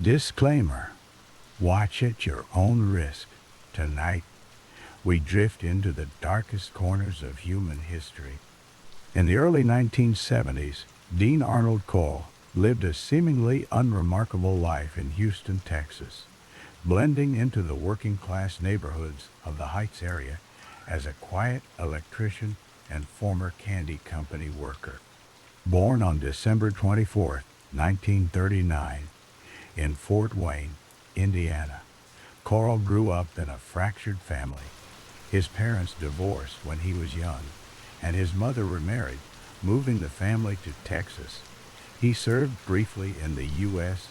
Disclaimer: watch at your own risk. Tonight, we drift into the darkest corners of human history. In the early 1970s, Dean Arnold Cole lived a seemingly unremarkable life in Houston, Texas, blending into the working-class neighborhoods of the Heights area as a quiet electrician and former candy company worker. Born on December 24, 1939, in Fort Wayne, Indiana, Carl grew up in a fractured family. His parents divorced when he was young, and his mother remarried, moving the family to Texas. He served briefly in the U.S.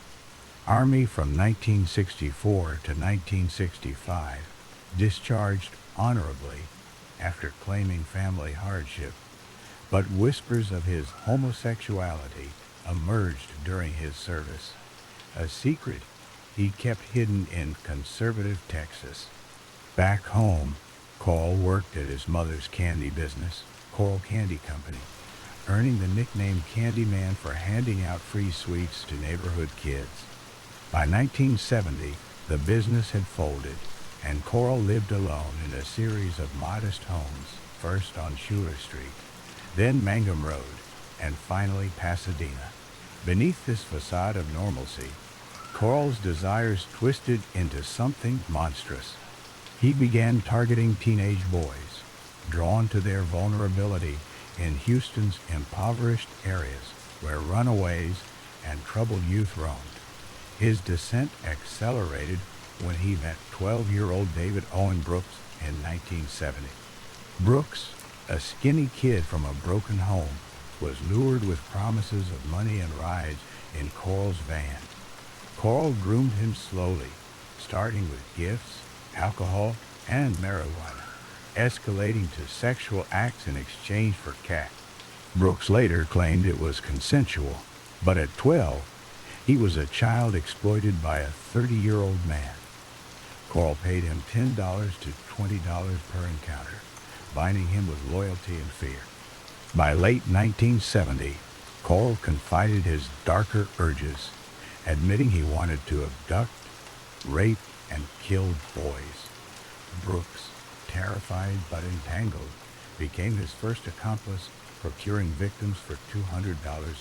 Army from 1964 to 1965, discharged honorably after claiming family hardship, but whispers of his homosexuality emerged during his service, a secret he kept hidden in conservative Texas. Back home, Carl worked at his mother's candy business, Coral Candy Company, earning the nickname Candyman for handing out free sweets to neighborhood kids. By 1970, the business had folded, and Carl lived alone in a series of modest homes, first on Schuler Street, then Mangum Road, and finally Pasadena. Beneath this facade of normalcy, Carl's desires twisted into something monstrous. He began targeting teenage boys, drawn to their vulnerability in Houston's impoverished areas where runaways and troubled youth roamed. His descent accelerated when he met 12-year-old David Owen Brooks in 1970. Brooks, a skinny kid from a broken home, was lured with promises of money and rides in Carl's van. Carl groomed him slowly, starting with gifts, alcohol, and marijuana, escalating to sexual acts in exchange for cash. Brooks later claimed it was consensual, but at 12, he was a child exploited by a 30-year-old man. Carl paid him $10 to $20 per encounter, binding him with loyalty and fear. By late 1970, Carl confided his darker urges, admitting he wanted to abduct, rape, and kill boys. Brooks, terrified but entangled, became his first accomplice, procuring victims for $200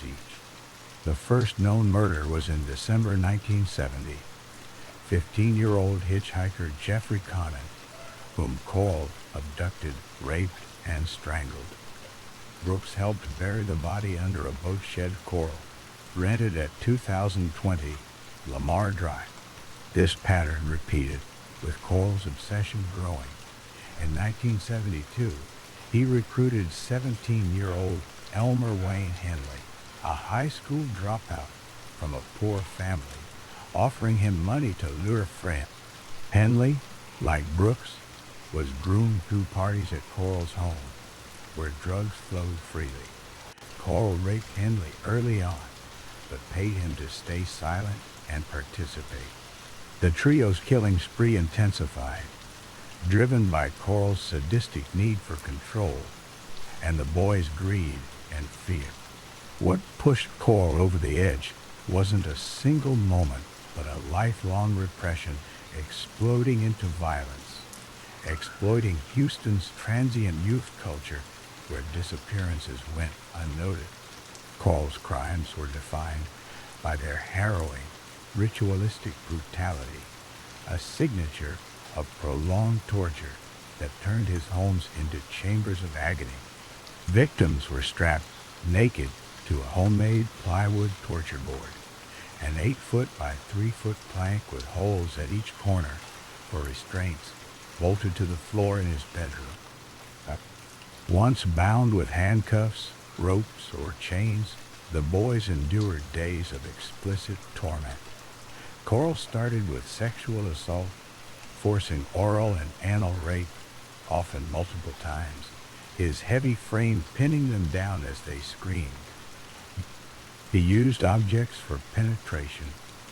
each. The first known murder was in December 1970. 15-year-old hitchhiker Jeffrey Conant, whom Carl abducted, raped, and strangled. Brooks helped bury the body under a boat shed Carl rented at 2020 Lamar Drive. This pattern repeated, with Carl's obsession growing. In 1972, he recruited 17-year-old Elmer Wayne Henley, a high school dropout from a poor family, offering him money to lure friends. Henley, like Brooks, was groomed through parties at Carl's home, where drugs flowed freely. Carl raped Henley early on, but paid him to stay silent and participate. The trio's killing spree intensified, driven by Carl's sadistic need for control and the boys' greed and fear. What pushed Carl over the edge wasn't a single moment, but a lifelong repression exploding into violence, exploiting Houston's transient youth culture where disappearances went unnoted. Carl's crimes were defined by their harrowing, ritualistic brutality, a signature of prolonged torture that turned his homes into chambers of agony. Victims were strapped naked to a homemade plywood torture board, an 8-foot by 3-foot plank with holes at each corner for restraints bolted to the floor in his bedroom. Once bound with handcuffs, ropes, or chains, the boys endured days of explicit torment. Carl started with sexual assault, forcing oral and anal rape, often multiple times, his heavy frame pinning them down as they screamed. He used objects for penetration,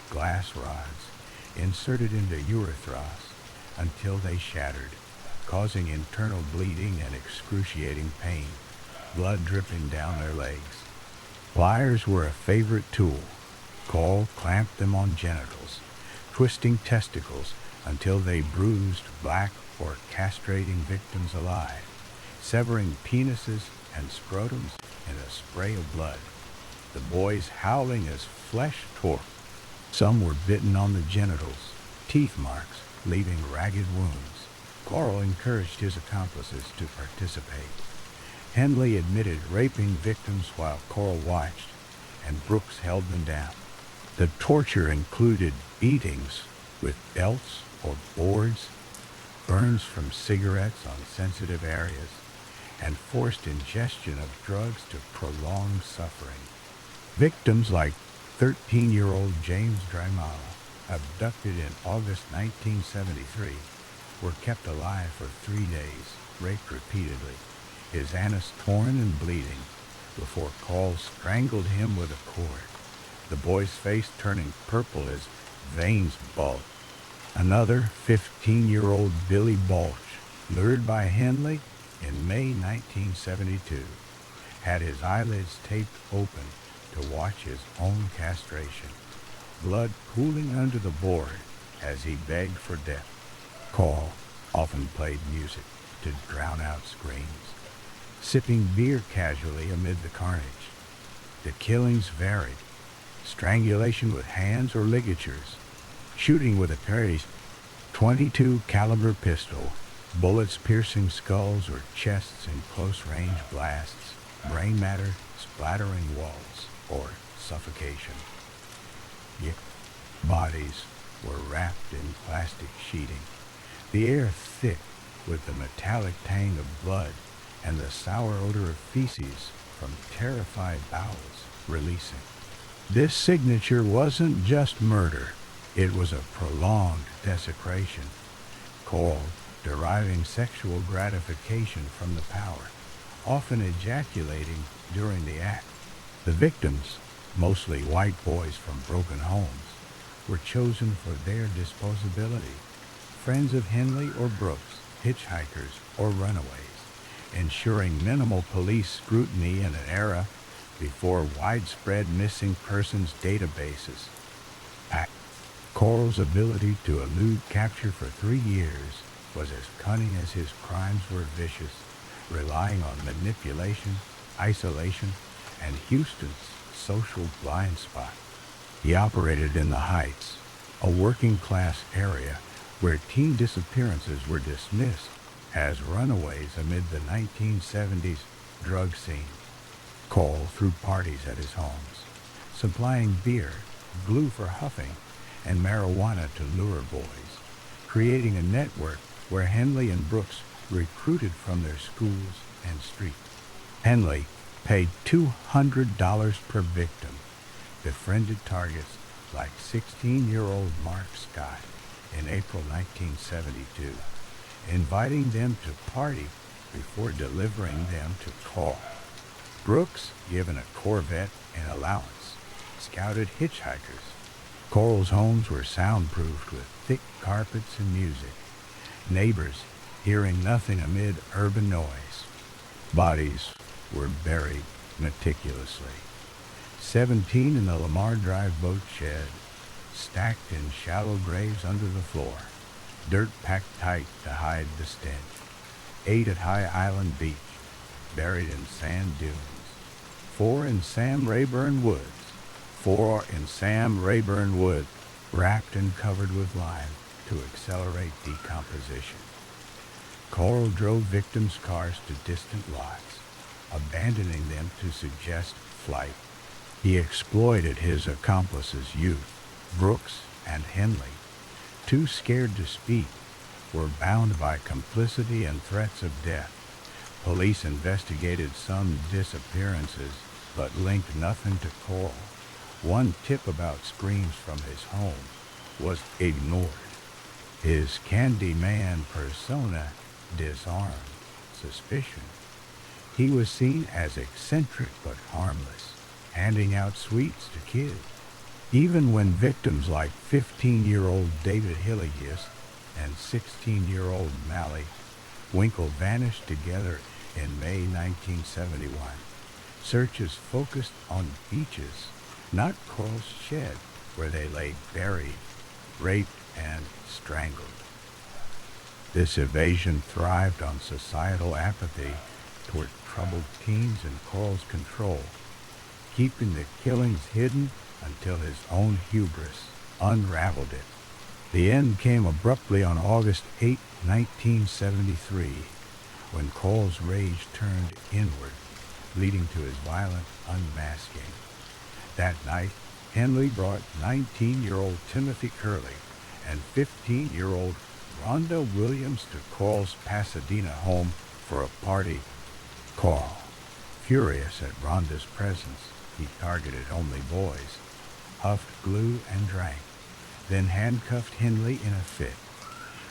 glass rods, inserted into urethras until they shattered, causing internal bleeding and excruciating pain, blood dripping down their legs. Pliers were a favorite tool, Cole clamped them on genitals, twisting testicles until they bruised black or castrating victims alive, severing penises and scrotums in a spray of blood, the boys howling as flesh tore. Some were bitten on the genitals, teeth marks leaving ragged wounds. Coral encouraged his accomplices to participate. Henley admitted raping victims while Coral watched, and Brooks held them down. The torture included beatings with belts or boards, burns from cigarettes on sensitive areas, and forced ingestion of drugs to prolong suffering. Victims like 13-year-old James Dramala, abducted in August 1973, were kept alive for 3 days, raped repeatedly, his anus torn and bleeding, before Cole strangled him with a cord, the boy's face turning purple as veins bulged. Another 15-year-old Billy Balch, lured by Henley in May 1972, had his eyelids taped open to watch his own castration, blood pooling under the board as he begged for death. Cole often played music to drown out screams, sipping beer casually amid the carnage. The killings varied: strangulation with hands or ligatures, shooting with a Perry's .22 caliber pistol, bullets piercing skulls or chests in close-range blasts, brain matter splattering walls, or suffocation. Yet bodies were wrapped in plastic sheeting, the air thick with the metallic tang of blood and the sour odor of feces from terrified bowels releasing. This signature wasn't just murder, it was a prolonged desecration. Cole deriving sexual gratification from the power, often ejaculating during the act. The victims, mostly white boys from broken homes, were chosen for their disposability, friends of Henley or Brooks, hitchhikers or runaways, ensuring minimal police scrutiny in an era before widespread missing persons databases. Coral's ability to elude capture for 3 years was as cunning as his crimes were vicious, relying on manipulation, isolation, and Houston's social blind spot. He operated in the Heights, a working-class area where teen disappearances were dismissed as runaways amid the 1970s drug scene. Cole threw parties at his homes, supplying beer, glue for huffing, and marijuana to lure boys, creating a network where Henley and Brooks recruited from their schools and streets. Henley paid $200 per victim, befriended targets like 16-year-old Mark Scott in April 1972, inviting them to party before delivering them to Cole. Brooks, given a Corvette and allowance, scouted hitchhikers. Cole's homes were soundproofed with thick carpets and music, neighbors hearing nothing amid urban noise. Bodies were buried meticulously. 17 in the Lamar Drive boat shed, stacked in shallow graves under the floor, dirt packed tight to hide the stench. 8 at High Island Beach, buried in sand dunes. 4 in Sam Rayburn Woods. 4 in Sam Rayburn Woods, wrapped and covered with lime to accelerate decomposition. Coral drove victims' cars to distant lots, abandoning them to suggest flight. He exploited his accomplices' youth. Brooks and Henley, too scared to speak, were bound by complicity and threats of death. Police investigated some disappearances, but linked nothing to Coral. One tip about screams from his home was ignored. His Candyman persona disarmed suspicion. He was seen as eccentric but harmless, handing out sweets to kids. Even when victims like 15-year-old David Hilligus and 16-year-old Mally Winkle vanished together in May 1971, searches focused on beaches, not Coral's shed, where they lay buried, raped, and strangled. This evasion thrived on societal apathy toward troubled teens and Coral's control, keeping the killings hidden until his own hubris unraveled it. The end came abruptly on August 8, 1973, when Coral's rage turned inward, leading to his violent unmasking. That night, Henley brought 19-year-old Timothy Curley and 15-year-old Rhonda Williams to Coral's Pasadena home for a party. Coral, furious at Rhonda's presence, he targeted only boys, huffed glue and drank, then handcuffed Henley in a fit.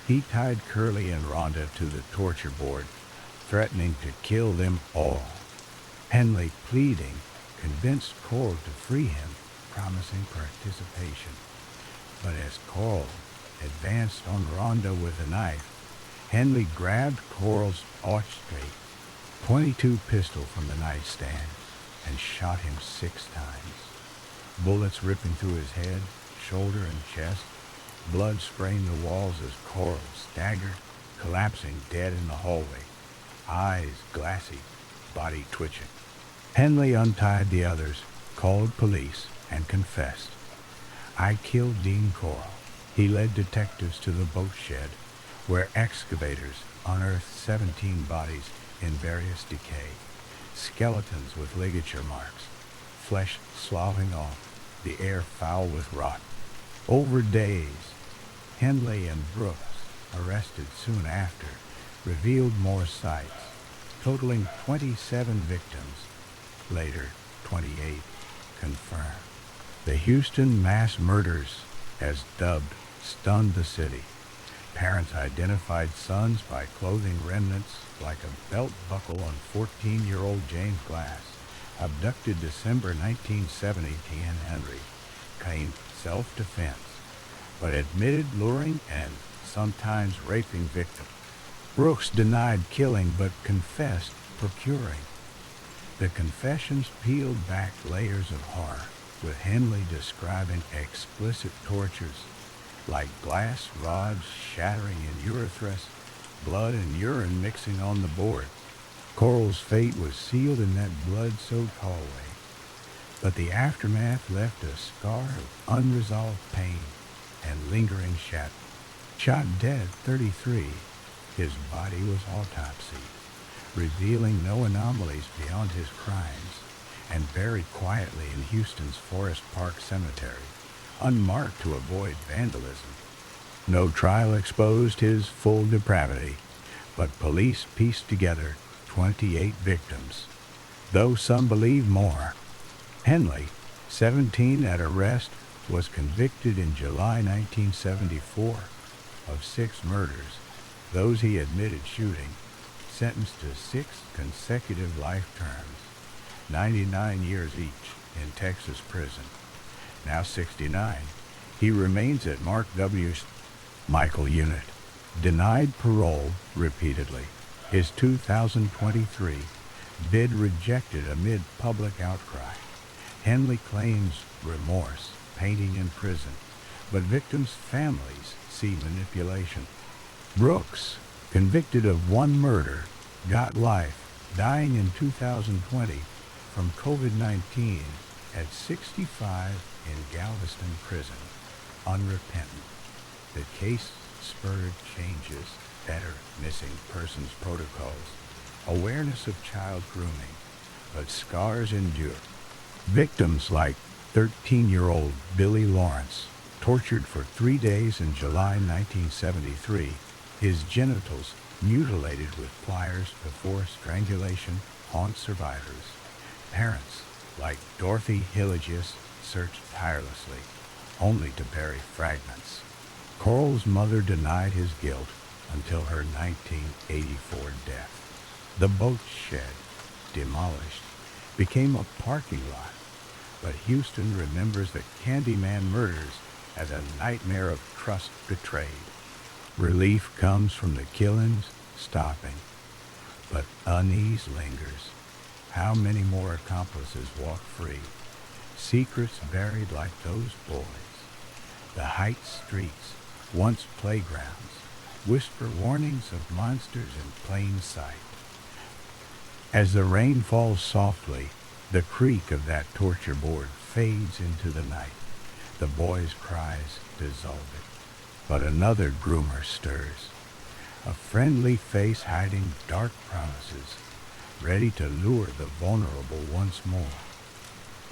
He tied Curley and Rhonda to the torture board, threatening to kill them all. Henley, pleading, convinced Coral to free him, promising participation. But as Coral advanced on Rhonda with a knife, Henley grabbed Coral's straight .22 pistol from the nightstand and shot him 6 times. Bullets ripping through his head, shoulder, and chest, blood spraying the walls as Coral staggered, collapsing dead in the hallway, eyes glassy, body twitching. Henley untied the others, called police, and confessed. "I killed Dean Coral." He led detectives to the boat shed, where excavators unearthed 17 bodies in various decay, skeletons with ligature marks, flesh sloughing off, the air foul with rot. Over days, Henley and Brooks, arrested soon after, revealed more sites, totaling 27 victims. Later, 28 confirmed. The Houston mass murders, as dubbed, stunned the city. Parents identified sons by clothing remnants like a belt buckle on 14-year-old James Glass, abducted December 1970. Henry claimed self-defense, but admitted luring and sometimes raping victims. Brooks denied killing but confessed procuring. The confessions peeled back layers of horror, with Henley describing explicit tortures like glass rods shattering in urethras, blood and urine mixing on the board. Coral's fate was sealed in that blood-soaked hallway, but the aftermath left a scar of unresolved pain and lingering shadow. Shot dead 33, his body was autopsied, revealing no anomalies beyond his crimes, and buried quietly in Houston's Forest Park Cemetery, unmarked to avoid vandalism. No trial exposed his full depravity, but police pieced together 28 victims, though some believe more. Henley, 17 at arrest, was convicted in July 1974 of 6 murders, those he admitted shooting, sentenced to 6 consecutive life terms, 99 years each in Texas prison. Now 69, he remains at Mark W.'s Michael Unit, denied parole repeatedly. His 2023 bid rejected amid public outcry. Henley claims remorse, painting in prison, but victims' families see manipulation. Brooks, convicted of 1 murder, got life, dying in 2020 from COVID-19 at 65 in Galveston prison, unrepentant. The case spurred changes, better missing persons protocols, awareness of child grooming, but scars endure. Victims like 13-year-old Billy Lawrence, tortured for 3 days in July 1973, his genitals mutilated with pliers before strangulation, haunt survivors. Parents like Dorothy Hilligius searched tirelessly, only to bury fragments. Coral's mother denied his guilt until her 1984 death. The boat shed, demolished, became a parking lot, but Houston remembers the Candyman murders as a nightmare of trust betrayed. Relief comes from the killings stopping, but unease lingers. How many more accomplices walk free? secrets buried like those boys. The Heights streets, once playgrounds, whisper warnings of monsters in plain sight. As the rain falls softly, the creak of that torture board fades into the night. The boys' cries dissolve it. But another groomer stirs, a friendly face hiding dark promises, ready to lure the vulnerable once more.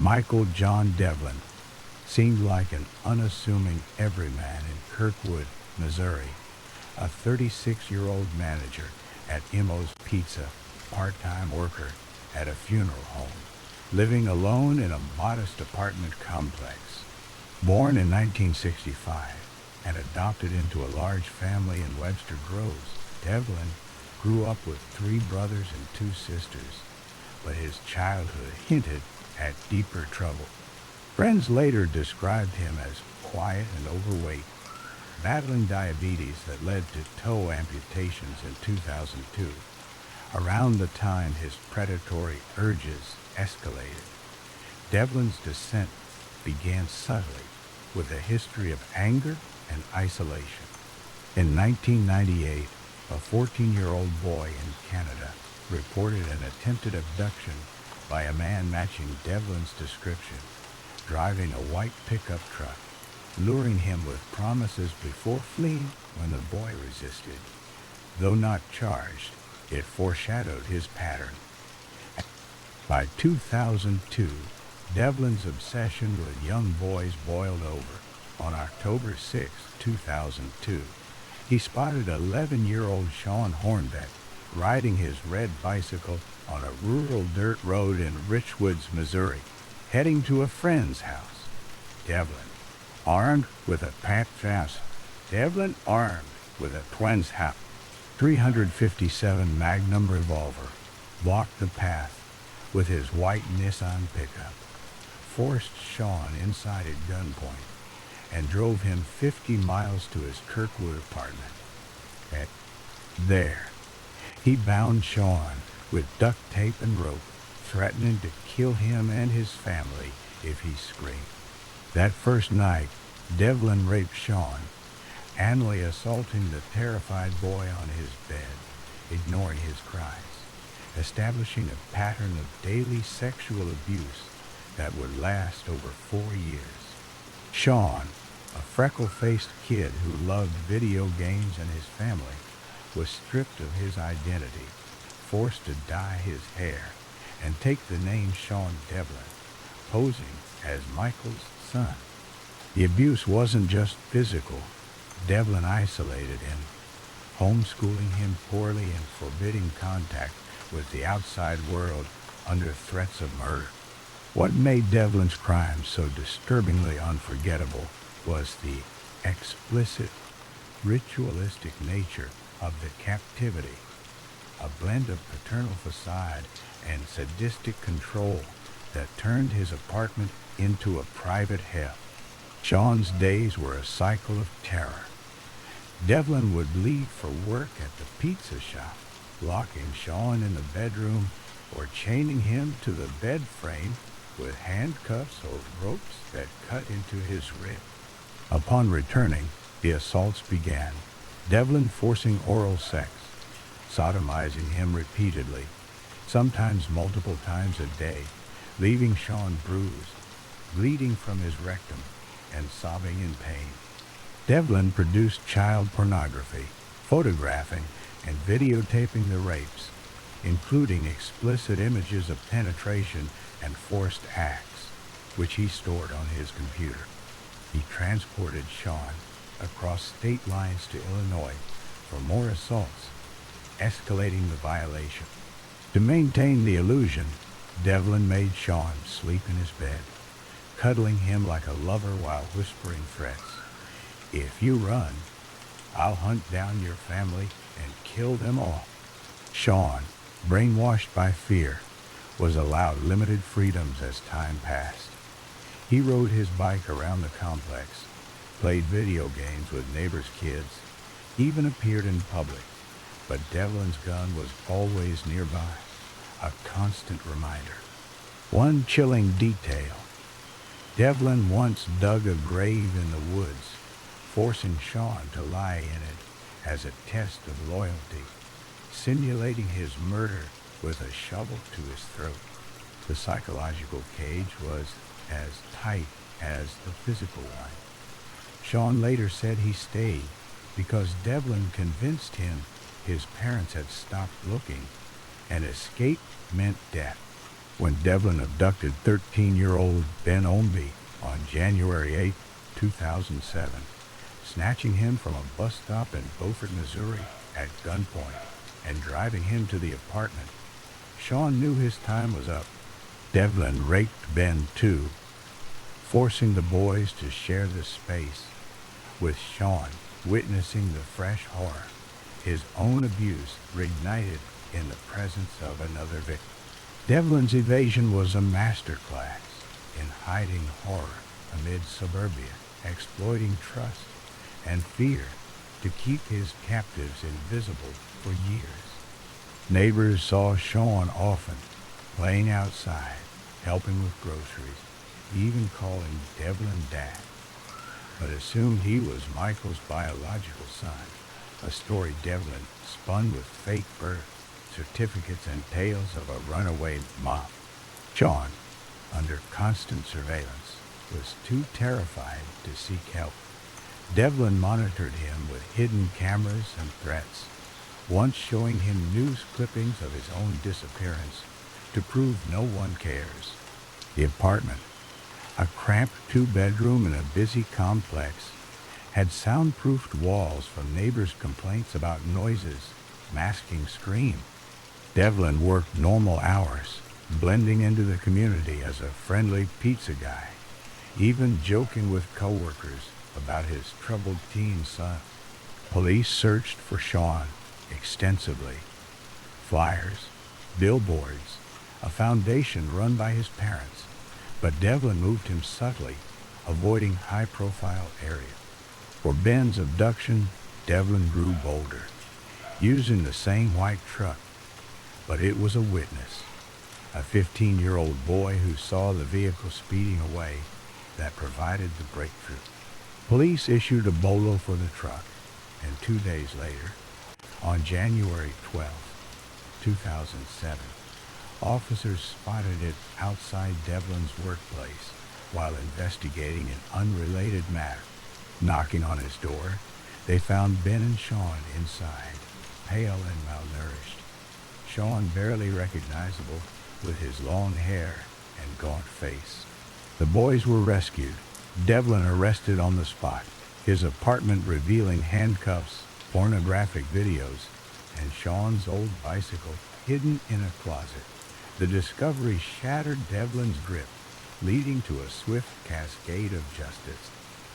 Michael John Devlin seemed like an unassuming everyman in Kirkwood, Missouri, a 36-year-old manager at Imo's Pizza, part-time worker at a funeral home, living alone in a modest apartment complex. Born in 1965 and adopted into a large family in Webster Groves, Devlin grew up with 3 brothers and 2 sisters, but his childhood hinted at deeper trouble. Friends later described him as quiet and overweight, battling diabetes that led to toe amputations in 2002, around the time his predatory urges escalated. Devlin's descent began subtly, with a history of anger and isolation. In 1998, a 14-year-old boy in Canada reported an attempted abduction by a man matching Devlin's description, driving a white pickup truck, luring him with promises before fleeing when the boy resisted. Though not charged, it foreshadowed his pattern. By 2002, Devlin's obsession with young boys boiled over. On October 6, 2002, he spotted 11-year-old Sean Hornbeck riding his red bicycle on a rural dirt road in Richwoods, Missouri, heading to a friend's house. Devlin, armed with a twins house, 357 Magnum revolver, blocked the path with his white Nissan pickup, forced Sean inside at gunpoint, and drove him 50 miles to his Kirkwood apartment. There, he bound Sean with duct tape and rope, threatening to kill him and his family if he screamed. That first night, Devlin raped Sean, anally assaulting the terrified boy on his bed, ignoring his cries, establishing a pattern of daily sexual abuse that would last over 4 years. Sean, a freckle-faced kid who loved video games and his family, was stripped of his identity, forced to dye his hair, and take the name Sean Devlin, posing as Michael's son. The abuse wasn't just physical. Devlin isolated him, homeschooling him poorly and forbidding contact with the outside world under threats of murder. What made Devlin's crime so disturbingly unforgettable was the explicit, ritualistic nature of the captivity, a blend of paternal facade and sadistic control that turned his apartment into a private hell. Sean's days were a cycle of terror. Devlin would leave for work at the pizza shop, locking Sean in the bedroom or chaining him to the bed frame with handcuffs or ropes that cut into his rib. Upon returning, the assaults began, Devlin forcing oral sex, sodomizing him repeatedly, sometimes multiple times a day, leaving Sean bruised, bleeding from his rectum, and sobbing in pain. Devlin produced child pornography, photographing and videotaping the rapes, including explicit images of penetration and forced acts, which he stored on his computer. He transported Sean across state lines to Illinois for more assaults, escalating the violation. To maintain the illusion, Devlin made Sean sleep in his bed, cuddling him like a lover while whispering threats. "If you run, I'll hunt down your family and kill them all." Sean, brainwashed by fear, was allowed limited freedoms as time passed. He rode his bike around the complex, played video games with neighbors' kids, even appeared in public, but Devlin's gun was always nearby, a constant reminder. One chilling detail: Devlin once dug a grave in the woods, forcing Sean to lie in it as a test of loyalty, simulating his murder with a shovel to his throat. The psychological cage was as tight as the physical one. Sean later said he stayed because Devlin convinced him his parents had stopped looking and escape meant death. When Devlin abducted 13-year-old Ben Omby on January 8, 2007, snatching him from a bus stop in Beaufort, Missouri at gunpoint and driving him to the apartment, Sean knew his time was up. Devlin raped Ben too, forcing the boys to share the space, with Sean witnessing the fresh horror, his own abuse reignited in the presence of another victim. Devlin's evasion was a masterclass in hiding horror amid suburbia, exploiting trust and fear to keep his captives invisible for years. Neighbors saw Sean often, playing outside, helping with groceries, even calling Devlin Dad, but assumed he was Michael's biological son, a story Devlin spun with fake birth certificates and tales of a runaway mom. Sean, under constant surveillance, was too terrified to seek help. Devlin monitored him with hidden cameras and threats, once showing him news clippings of his own disappearance to prove no one cares. The apartment, a cramped two-bedroom in a busy complex, had soundproofed walls from neighbors' complaints about noises masking screams. Devlin worked normal hours, blending into the community as a friendly pizza guy, even joking with coworkers about his troubled teen son. Police searched for Sean extensively. Flyers, billboards, a foundation run by his parents, but Devlin moved him subtly, avoiding high-profile areas. For Ben's abduction, Devlin grew bolder, using the same white truck, but it was a witness, a 15-year-old boy who saw the vehicle speeding away, that provided the breakthrough. Police issued a bolo for the truck, and 2 days later, on January 12, 2007, officers spotted it outside Devlin's workplace while investigating an unrelated matter. Knocking on his door, they found Ben and Sean inside, pale and malnourished. Sean barely recognizable with his long hair and gaunt face. The boys were rescued, Devlin arrested on the spot, his apartment revealing handcuffs, pornographic videos, and Sean's old bicycle hidden in a closet. The discovery shattered Devlin's grip, leading to a swift cascade of justice.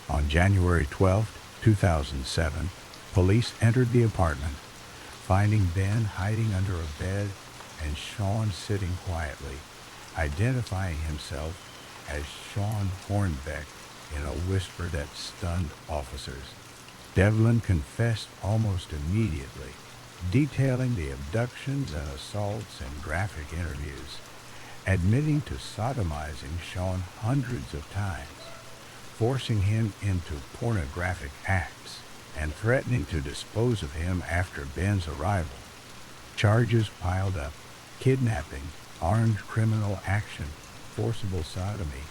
On January 12, 2007, police entered the apartment, finding Ben hiding under a bed and Sean sitting quietly, identifying himself as Sean Hornbeck in a whisper that stunned officers. Devlin confessed almost immediately, detailing the abductions and assaults in graphic interviews, admitting to sodomizing Sean hundreds of times, forcing him into pornographic acts, and threatening to dispose of him after Ben's arrival. Charges piled up: kidnapping, armed criminal action, forcible sodomy,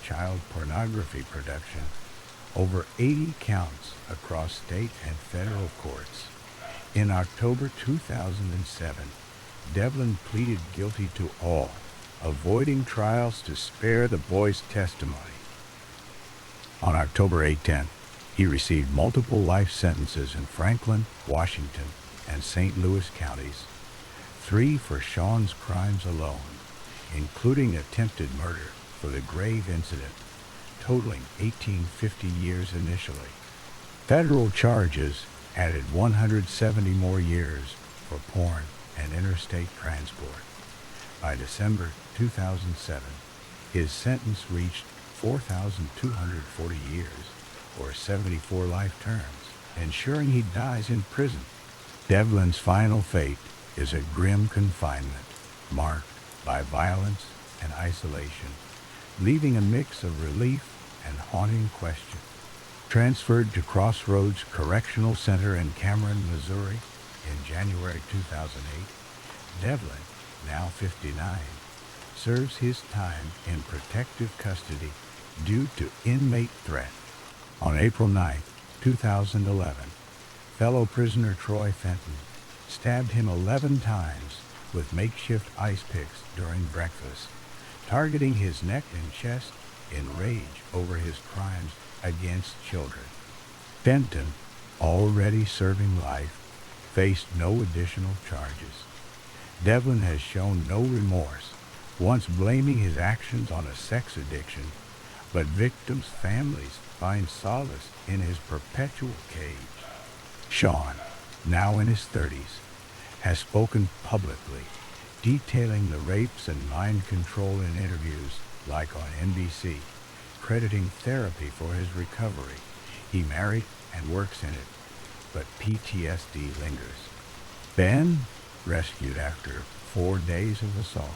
child pornography production, over 80 counts across state and federal courts. In October 2007, Devlin pleaded guilty to all, avoiding trials to spare the boys' testimony. On October 8-10, he received multiple life sentences in Franklin, Washington, and St. Louis counties, 3 for Sean's crimes alone, including attempted murder for the grave incident, totaling 50 years initially. Federal charges added 170 more years for porn and interstate transport. By December 2007, his sentence reached 4,240 years, or 74 life terms, ensuring he dies in prison. Devlin's final fate is a grim confinement, marked by violence and isolation, leaving a mix of relief and haunting question. Transferred to Crossroads Correctional Center in Cameron, Missouri in January 2008, Devlin, now 59, serves his time in protective custody due to inmate threat. On April 9, 2011, fellow prisoner Troy Fenton stabbed him 11 times with makeshift ice picks during breakfast, targeting his neck and chest in rage over his crimes against children. Fenton, already serving life, faced no additional charges. Devlin has shown no remorse, once blaming his actions on a sex addiction, but victims' families find solace in his perpetual cage. Sean, now in his 30s, has spoken publicly, detailing the rapes and mind control in interviews like on NBC, crediting therapy for his recovery. He married and works in it, but PTSD lingers. Ben, rescued after 4 days of assaults,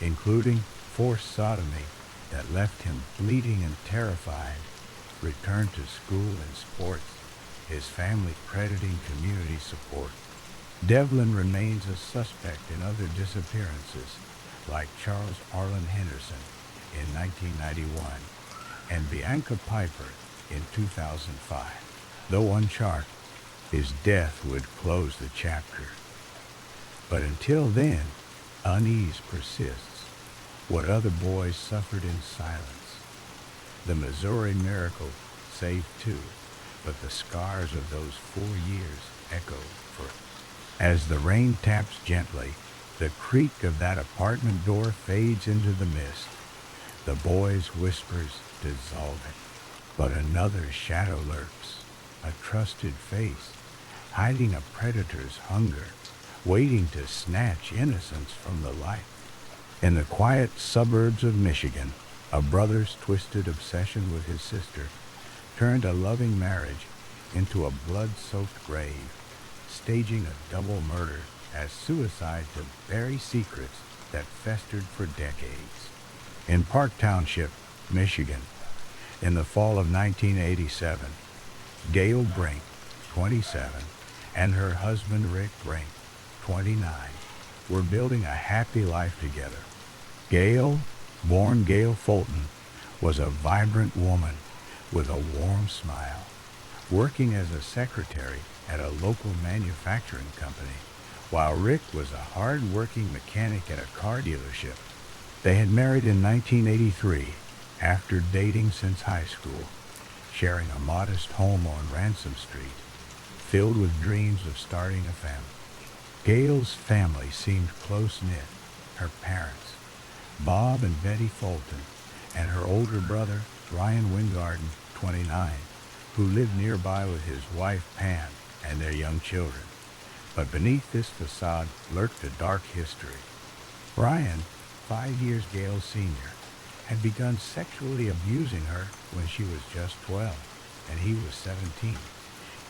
including forced sodomy that left him bleeding and terrified, returned to school and sports, his family crediting community support. Devlin remains a suspect in other disappearances, like Charles Arlen Henderson in 1991 and Bianca Piper in 2005. Though uncharted, his death would close the chapter. But until then, unease persists. What other boys suffered in silence. The Missouri miracle saved 2, but the scars of those 4 years echo for. As the rain taps gently, the creak of that apartment door fades into the mist. The boy's whispers dissolving. But another shadow lurks, a trusted face, hiding a predator's hunger, waiting to snatch innocence from the light. In the quiet suburbs of Michigan, a brother's twisted obsession with his sister turned a loving marriage into a blood-soaked grave, staging a double murder as suicide to bury secrets that festered for decades. In Park Township, Michigan, in the fall of 1987, Gail Brink, 27, and her husband Rick Brink, 29, were building a happy life together. Gail, born Gail Fulton, was a vibrant woman with a warm smile, working as a secretary at a local manufacturing company, while Rick was a hard-working mechanic at a car dealership. They had married in 1983 after dating since high school, sharing a modest home on Ransom Street, filled with dreams of starting a family. Gail's family seemed close-knit. Her parents, Bob and Betty Fulton, and her older brother, Ryan Wingarden, 29, who lived nearby with his wife, Pam, and their young children. But beneath this facade lurked a dark history. Ryan, 5 years Gail's senior, had begun sexually abusing her when she was just 12, and he was 17,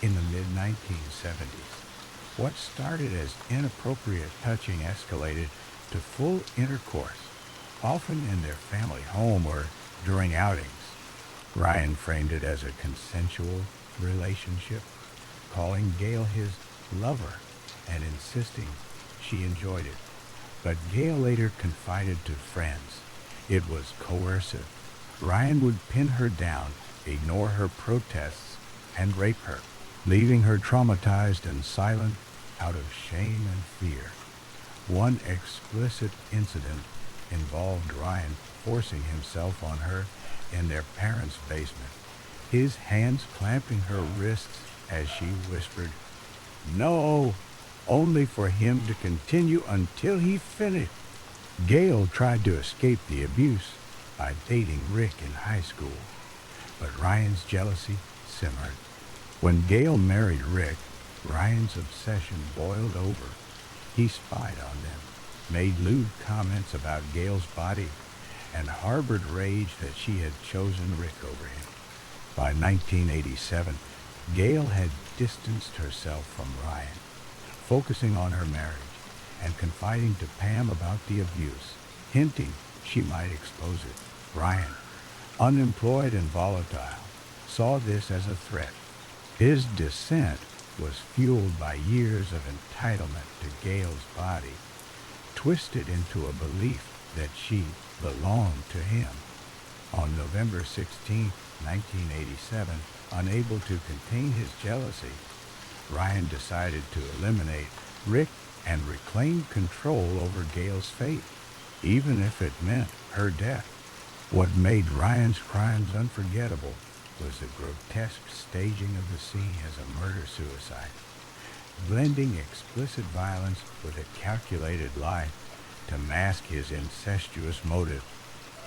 in the mid-1970s. What started as inappropriate touching escalated to full intercourse, often in their family home or during outings. Ryan framed it as a consensual relationship, calling Gail his lover and insisting she enjoyed it. But Gail later confided to friends it was coercive. Ryan would pin her down, ignore her protests, and rape her, leaving her traumatized and silent out of shame and fear. One explicit incident involved Ryan forcing himself on her in their parents' basement, his hands clamping her wrists as she whispered, "No," only for him to continue until he finished. Gail tried to escape the abuse by dating Rick in high school, but Ryan's jealousy simmered. When Gail married Rick, Ryan's obsession boiled over. He spied on them, made lewd comments about Gail's body, and harbored rage that she had chosen Rick over him. By 1987, Gail had distanced herself from Ryan, focusing on her marriage and confiding to Pam about the abuse, hinting she might expose it. Ryan, unemployed and volatile, saw this as a threat. His dissent was fueled by years of entitlement to Gail's body, twisted into a belief that she belonged to him. On November 16, 1987, unable to contain his jealousy, Ryan decided to eliminate Rick and reclaim control over Gail's fate, even if it meant her death. What made Ryan's crimes unforgettable was the grotesque staging of the scene as a murder-suicide, blending explicit violence with a calculated lie to mask his incestuous motive.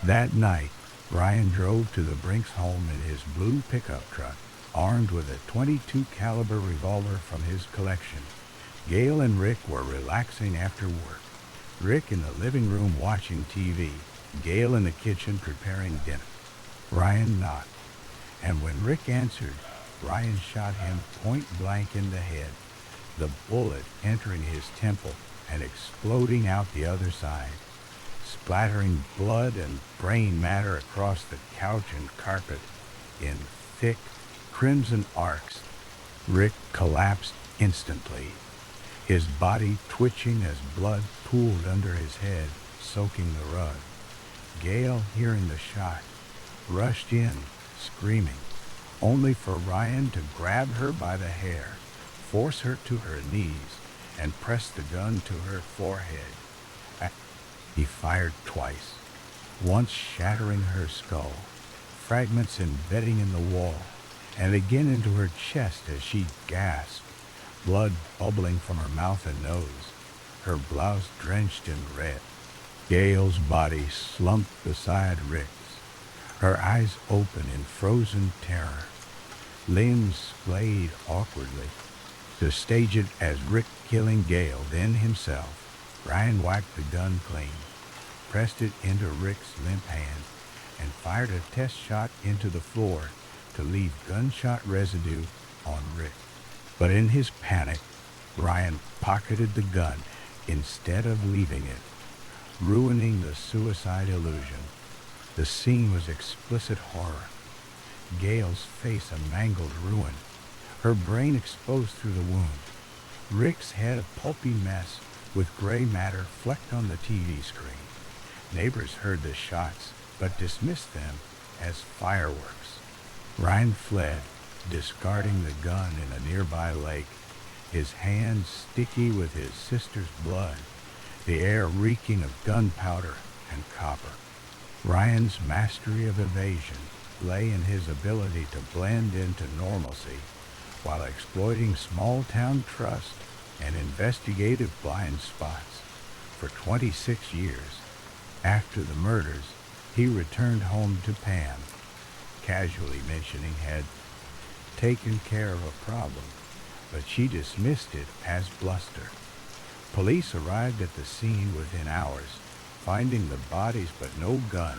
That night, Ryan drove to the Brinks home in his blue pickup truck, armed with a .22 caliber revolver from his collection. Gail and Rick were relaxing after work. Rick in the living room watching TV, Gail in the kitchen preparing dinner. Ryan knocked, and when Rick answered, Ryan shot him point blank in the head, the bullet entering his temple and exploding out the other side, splattering blood and brain matter across the couch and carpet in thick, crimson arcs. Rick collapsed instantly, his body twitching as blood pooled under his head, soaking the rug. Gail, hearing the shot, rushed in, screaming, only for Ryan to grab her by the hair, force her to her knees, and press the gun to her forehead. He fired twice, once shattering her skull, fragments embedding in the wall, and again into her chest as she gasped, blood bubbling from her mouth and nose, her blouse drenched in red. Gail's body slumped beside Rick's, her eyes open in frozen terror, limbs splayed awkwardly. To stage it as Rick killing Gail, then himself, Ryan wiped the gun clean, pressed it into Rick's limp hand, and fired a test shot into the floor to leave gunshot residue on Rick. But in his panic, Ryan pocketed the gun instead of leaving it, ruining the suicide illusion. The scene was explicit horror. Gail's face a mangled ruin, her brain exposed through the wound. Rick's head a pulpy mess with gray matter flecked on the TV screen. Neighbors heard the shots, but dismissed them as fireworks. Ryan fled, discarding the gun in a nearby lake, his hands sticky with his sister's blood, the air reeking of gunpowder and copper. Ryan's mastery of evasion lay in his ability to blend into normalcy while exploiting small-town trust and investigative blind spots. For 26 years after the murders, he returned home to Pam, casually mentioning had taken care of a problem, but she dismissed it as bluster. Police arrived at the scene within hours, finding the bodies but no gun,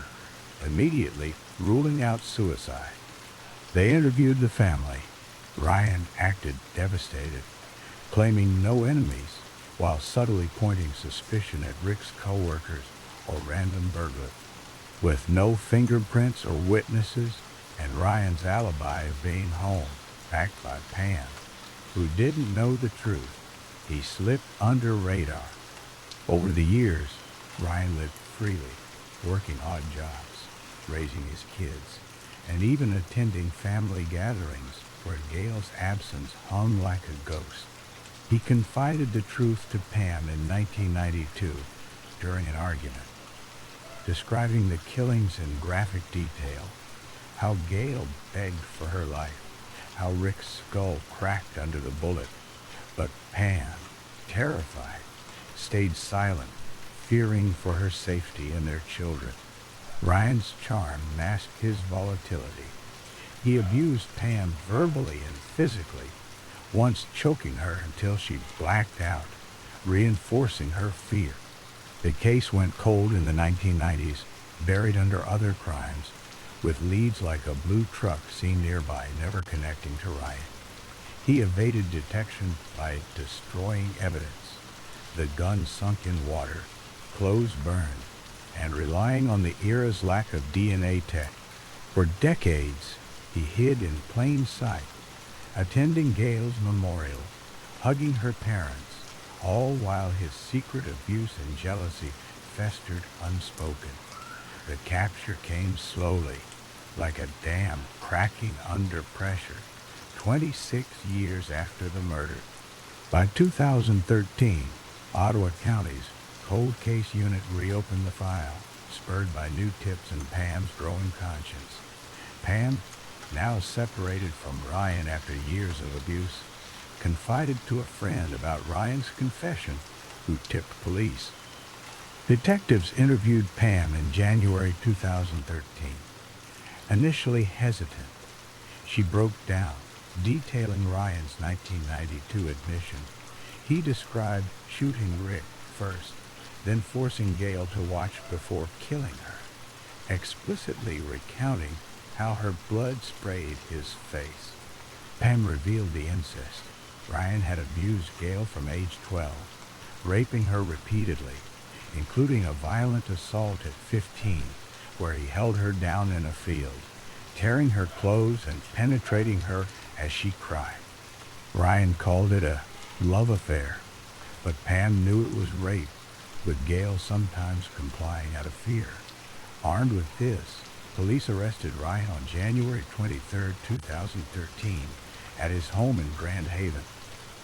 immediately ruling out suicide. They interviewed the family. Ryan acted devastated, claiming no enemies, while subtly pointing suspicion at Rick's co-workers or random burglars. With no fingerprints or witnesses, and Ryan's alibi of being home, backed by Pam, who didn't know the truth, he slipped under radar. Over the years, Ryan lived freely, working odd jobs, raising his kids, and even attending family gatherings where Gail's absence hung like a ghost. He confided the truth to Pam in 1992 during an argument, describing the killings in graphic detail, how Gail begged for her life, how Rick's skull cracked under the bullet, but Pam, terrified, stayed silent, fearing for her safety and their children. Ryan's charm masked his volatility. He abused Pam verbally and physically, once choking her until she blacked out, reinforcing her fear. The case went cold in the 1990s, buried under other crimes, with leads like a blue truck seen nearby never connecting to Ryan. He evaded detection by destroying evidence. The gun sunk in water, clothes burned, and relying on the era's lack of DNA tech. For decades, he hid in plain sight, attending Gail's memorial, hugging her parents, all while his secret abuse and jealousy festered unspoken. The capture came slowly, like a dam cracking under pressure, 26 years after the murder. By 2013, Ottawa County's Cold Case Unit reopened the file, spurred by new tips and Pam's growing conscience. Pam, now separated from Ryan after years of abuse, confided to a friend about Ryan's confession, who tipped police. Detectives interviewed Pam in January 2013. Initially hesitant, she broke down, detailing Ryan's 1992 admission. He described shooting Rick first, then forcing Gail to watch before killing her, explicitly recounting how her blood sprayed his face. Pam revealed the incest. Ryan had abused Gail from age 12, raping her repeatedly, including a violent assault at 15, where he held her down in a field, tearing her clothes and penetrating her as she cried. Ryan called it a love affair, but Pam knew it was rape, with Gail sometimes complying out of fear. Armed with this, police arrested Ryan on January 23, 2013, at his home in Grand Haven.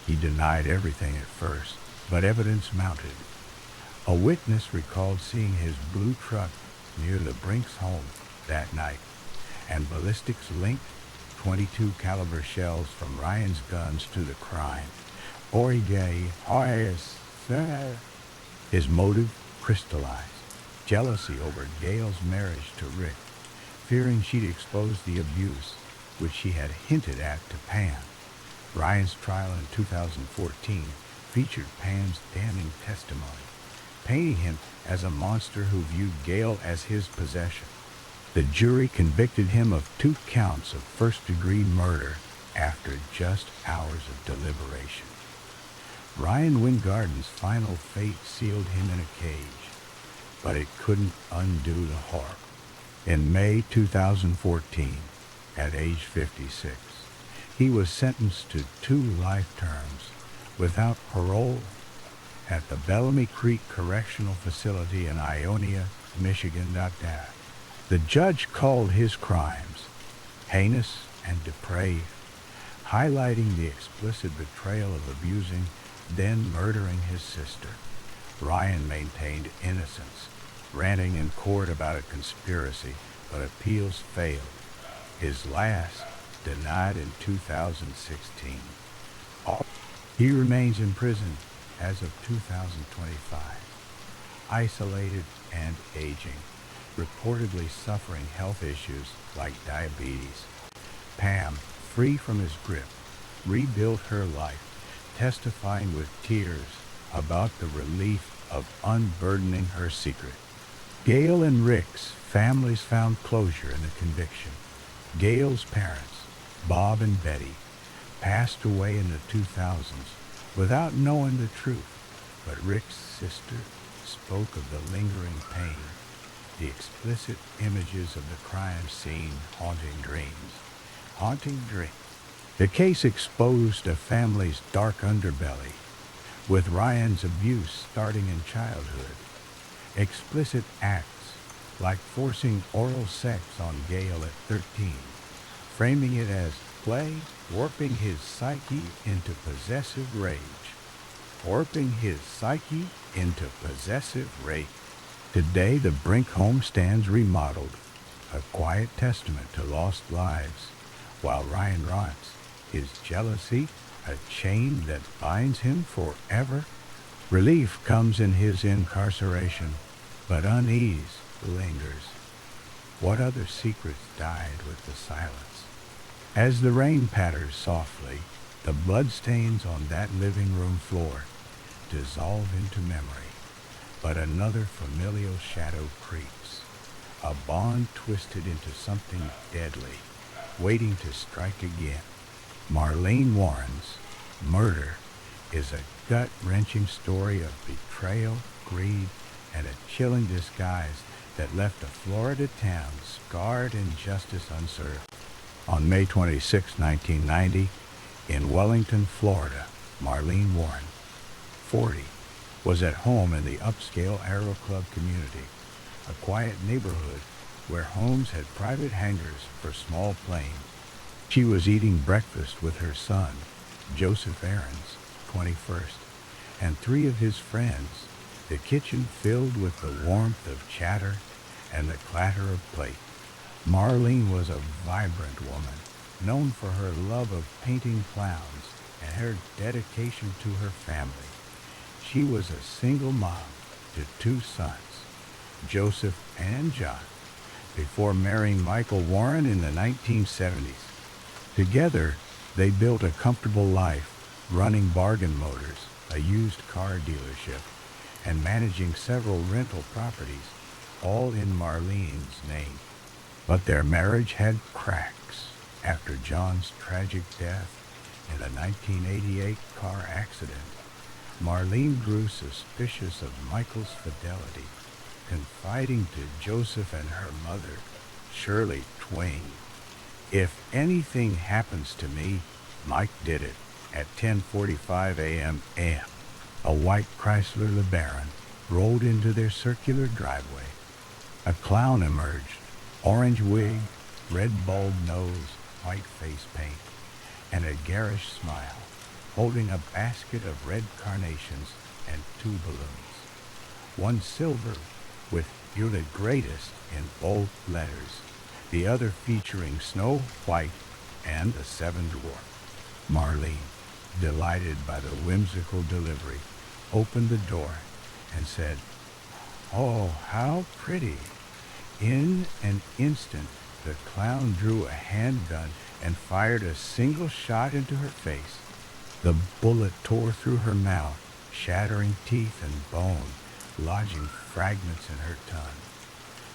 He denied everything at first, but evidence mounted. A witness recalled seeing his blue truck near the Brinks home that night, and ballistics linked 22 caliber shells from Ryan's guns to the crime. His motive crystallized: jealousy over Gail's marriage to Rick, fearing she'd expose the abuse, which she had hinted at to Pam. Ryan's trial in 2014 featured Pam's damning testimony, painting him as a monster who viewed Gail as his possession. The jury convicted him of 2 counts of first-degree murder after just hours of deliberation. Ryan Wingarden's final fate sealed him in a cage, but it couldn't undo the horror. In May 2014, at age 56, he was sentenced to 2 life terms without parole at the Bellamy Creek Correctional Facility in Ionia, Michigan. The judge called his crimes heinous and depraved, highlighting the explicit betrayal of abusing, then murdering his sister. Ryan maintained innocence, ranting in court about a conspiracy, but appeals failed. His last denied in 2016. He remains in prison as of 2025, isolated and aging, reportedly suffering health issues like diabetes. Pam, free from his grip, rebuilt her life, testifying with tears about the relief of unburdening her secret. Gail and Rick's families found closure in the conviction. Gail's parents, Bob and Betty, passed away in the 2000s without knowing the truth, but Rick's sister spoke of the lingering pain, the explicit images of the crime scene haunting dreams. The case exposed a family's dark underbelly, with Ryan's abuse starting in childhood. Explicit acts like forcing oral sex on Gail at 13, framing it as play, warping his psyche into possessive rage. Today, the Brink home stands remodeled, a quiet testament to lost lives, while Ryan rots, his jealousy a chain that binds him forever. Relief comes in his incarceration, but unease lingers. What other secrets died with the silence? As the rain patters softly, the bloodstains on that living room floor dissolve into memory, but another familial shadow creeps, a bond twisted into something deadly, waiting to strike again. Marlene Warren's Murder is a gut-wrenching story of betrayal, greed, and a chilling disguise that left a Florida town scarred and justice unserved. On May 26, 1990, in Wellington, Florida, Marlene Warren, 40, was at home in the upscale Aero Club community, a quiet neighborhood where homes had private hangars for small planes. She was eating breakfast with her son, Joseph Aarons, 21st, and three of his friends, the kitchen filled with the warmth of chatter and the clatter of plate. Marlene was a vibrant woman, known for her love of painting clowns and her dedication to her family. She was a single mom to two sons, Joseph and John, before marrying Michael Warren in the 1970s. Together, they built a comfortable life, running Bargain Motors, a used car dealership, and managing several rental properties, all in Marlene's name. But their marriage had cracks after John's tragic death in a 1988 car accident. Marlene grew suspicious of Michael's fidelity, confiding to Joseph and her mother, Shirley Twain, "If anything happens to me, Mike did it." At 10:45 a.m. A white Chrysler LeBaron rolled into their circular driveway. A clown emerged, orange wig, red bulb nose, white face paint, and a garish smile, holding a basket of red carnations and two balloons. One silver with "You're the Greatest" in bold letters, the other featuring Snow White and the Seven Dwarfs. Marlene, delighted by the whimsical delivery, opened the door and said, "Oh, how pretty." In an instant, the clown drew a handgun and fired a single shot into her face. The bullet tore through her mouth, shattering teeth and bone, lodging fragments in her tongue.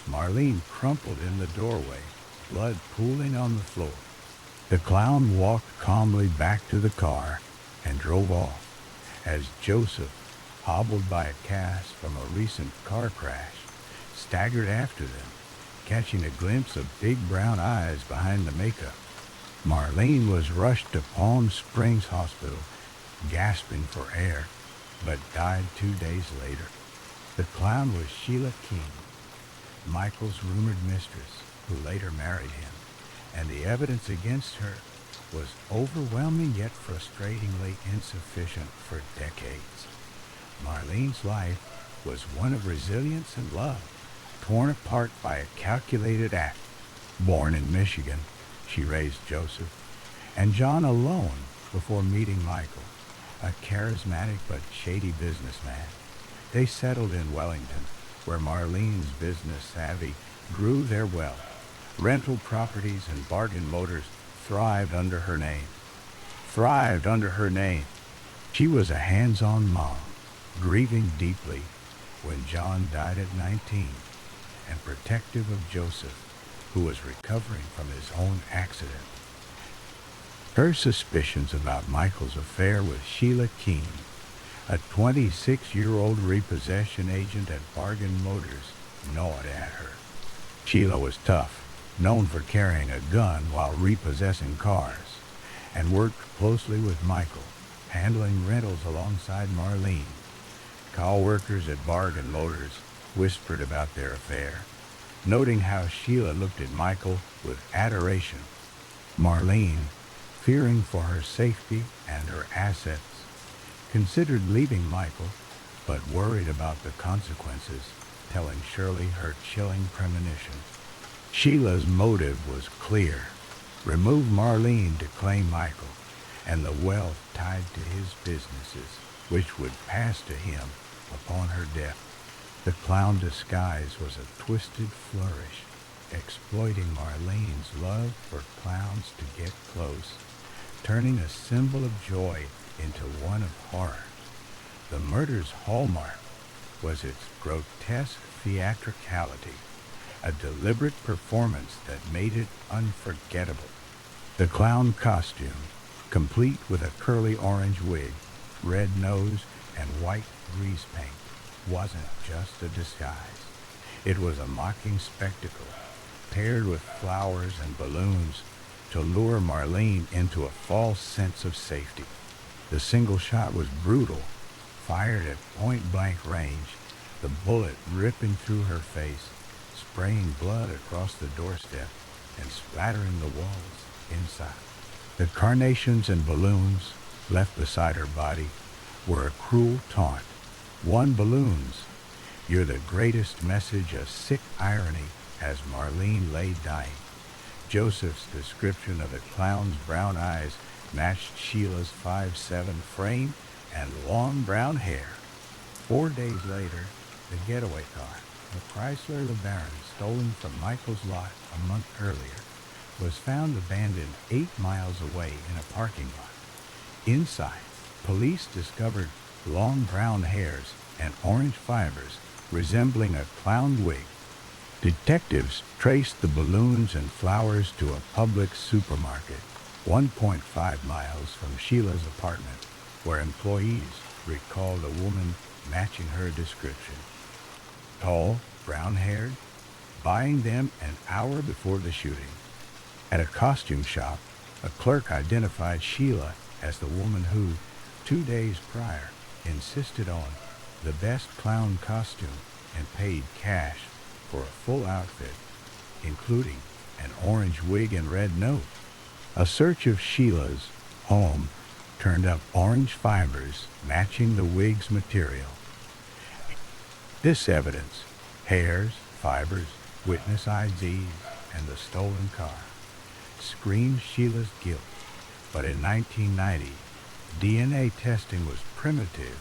Marlene crumpled in the doorway, blood pooling on the floor. The clown walked calmly back to the car and drove off, as Joseph, hobbled by a cast from a recent car crash, staggered after them, catching a glimpse of big brown eyes behind the makeup. Marlene was rushed to Palm Springs Hospital, gasping for air, but died 2 days later. The clown was Sheila King, Michael's rumored mistress, who later married him, and the evidence against her was overwhelming yet frustratingly insufficient for decades. Marlene's life was one of resilience and love, torn apart by a calculated act. Born in Michigan, she raised Joseph and John alone before meeting Michael, a charismatic but shady businessman. They settled in Wellington, where Marlene's business savvy grew their wealth. Rental properties and Bargain Motors thrived under her name. She was a hands-on mom, grieving deeply when John died at 19, and protective of Joseph, who was recovering from his own accident. Her suspicions about Michael's affair with Sheila King, a 26-year-old repossession agent at Bargain Motors, gnawed at her. Sheila was tough, known for carrying a gun while repossessing cars, and worked closely with Michael, handling rentals alongside Marlene. Co-workers at Bargain Motors whispered about their affair, noting how Sheila looked at Michael with adoration. Marlene, fearing for her safety and her assets, considered leaving Michael, but worried about the consequences, telling Shirley her chilling premonition. Sheila's motive was clear: remove Marlene to claim Michael and the wealth tied to his businesses, which would pass to him upon her death. The clown disguise was a twisted flourish, exploiting Marlene's love for clowns to get close, turning a symbol of joy into one of horror. The murder's hallmark was its grotesque theatricality, a deliberate performance that made it unforgettable. The clown costume, complete with a curly orange wig, red nose, and white grease paint, wasn't just a disguise. It was a mocking spectacle, paired with flowers and balloons to lure Marlene into a false sense of safety. The single shot was brutal, fired at point-blank range, the bullet ripping through her face, spraying blood across the doorstep and splattering the walls inside. The carnations and balloons left beside her body were a cruel taunt. One balloons, "You're the greatest message of sick irony," as Marlene lay dying. Joseph's description of the clown's brown eyes matched Sheila's 5'7" frame and long brown hair. 4 days later, the getaway car, the Chrysler LeBaron stolen from Michael's lot a month earlier, was found abandoned 8 miles away in a parking lot. Inside, police discovered long brown hairs and orange fibers resembling a clown wig. Detectives traced the balloons and flowers to a public supermarket 1.5 miles from Sheila's apartment, where employees recalled a woman matching her description. Tall, brown-haired, buying them an hour before the shooting. At a costume shop, a clerk identified Sheila as the woman who, 2 days prior, insisted on the best clown costume and paid cash for a full outfit, including an orange wig and red note. A search of Sheila's home turned up orange fibers matching the wig's material. This evidence, hairs, fibers, witness IDs, and the stolen car, screamed Sheila's guilt. But in 1990, DNA testing was primitive,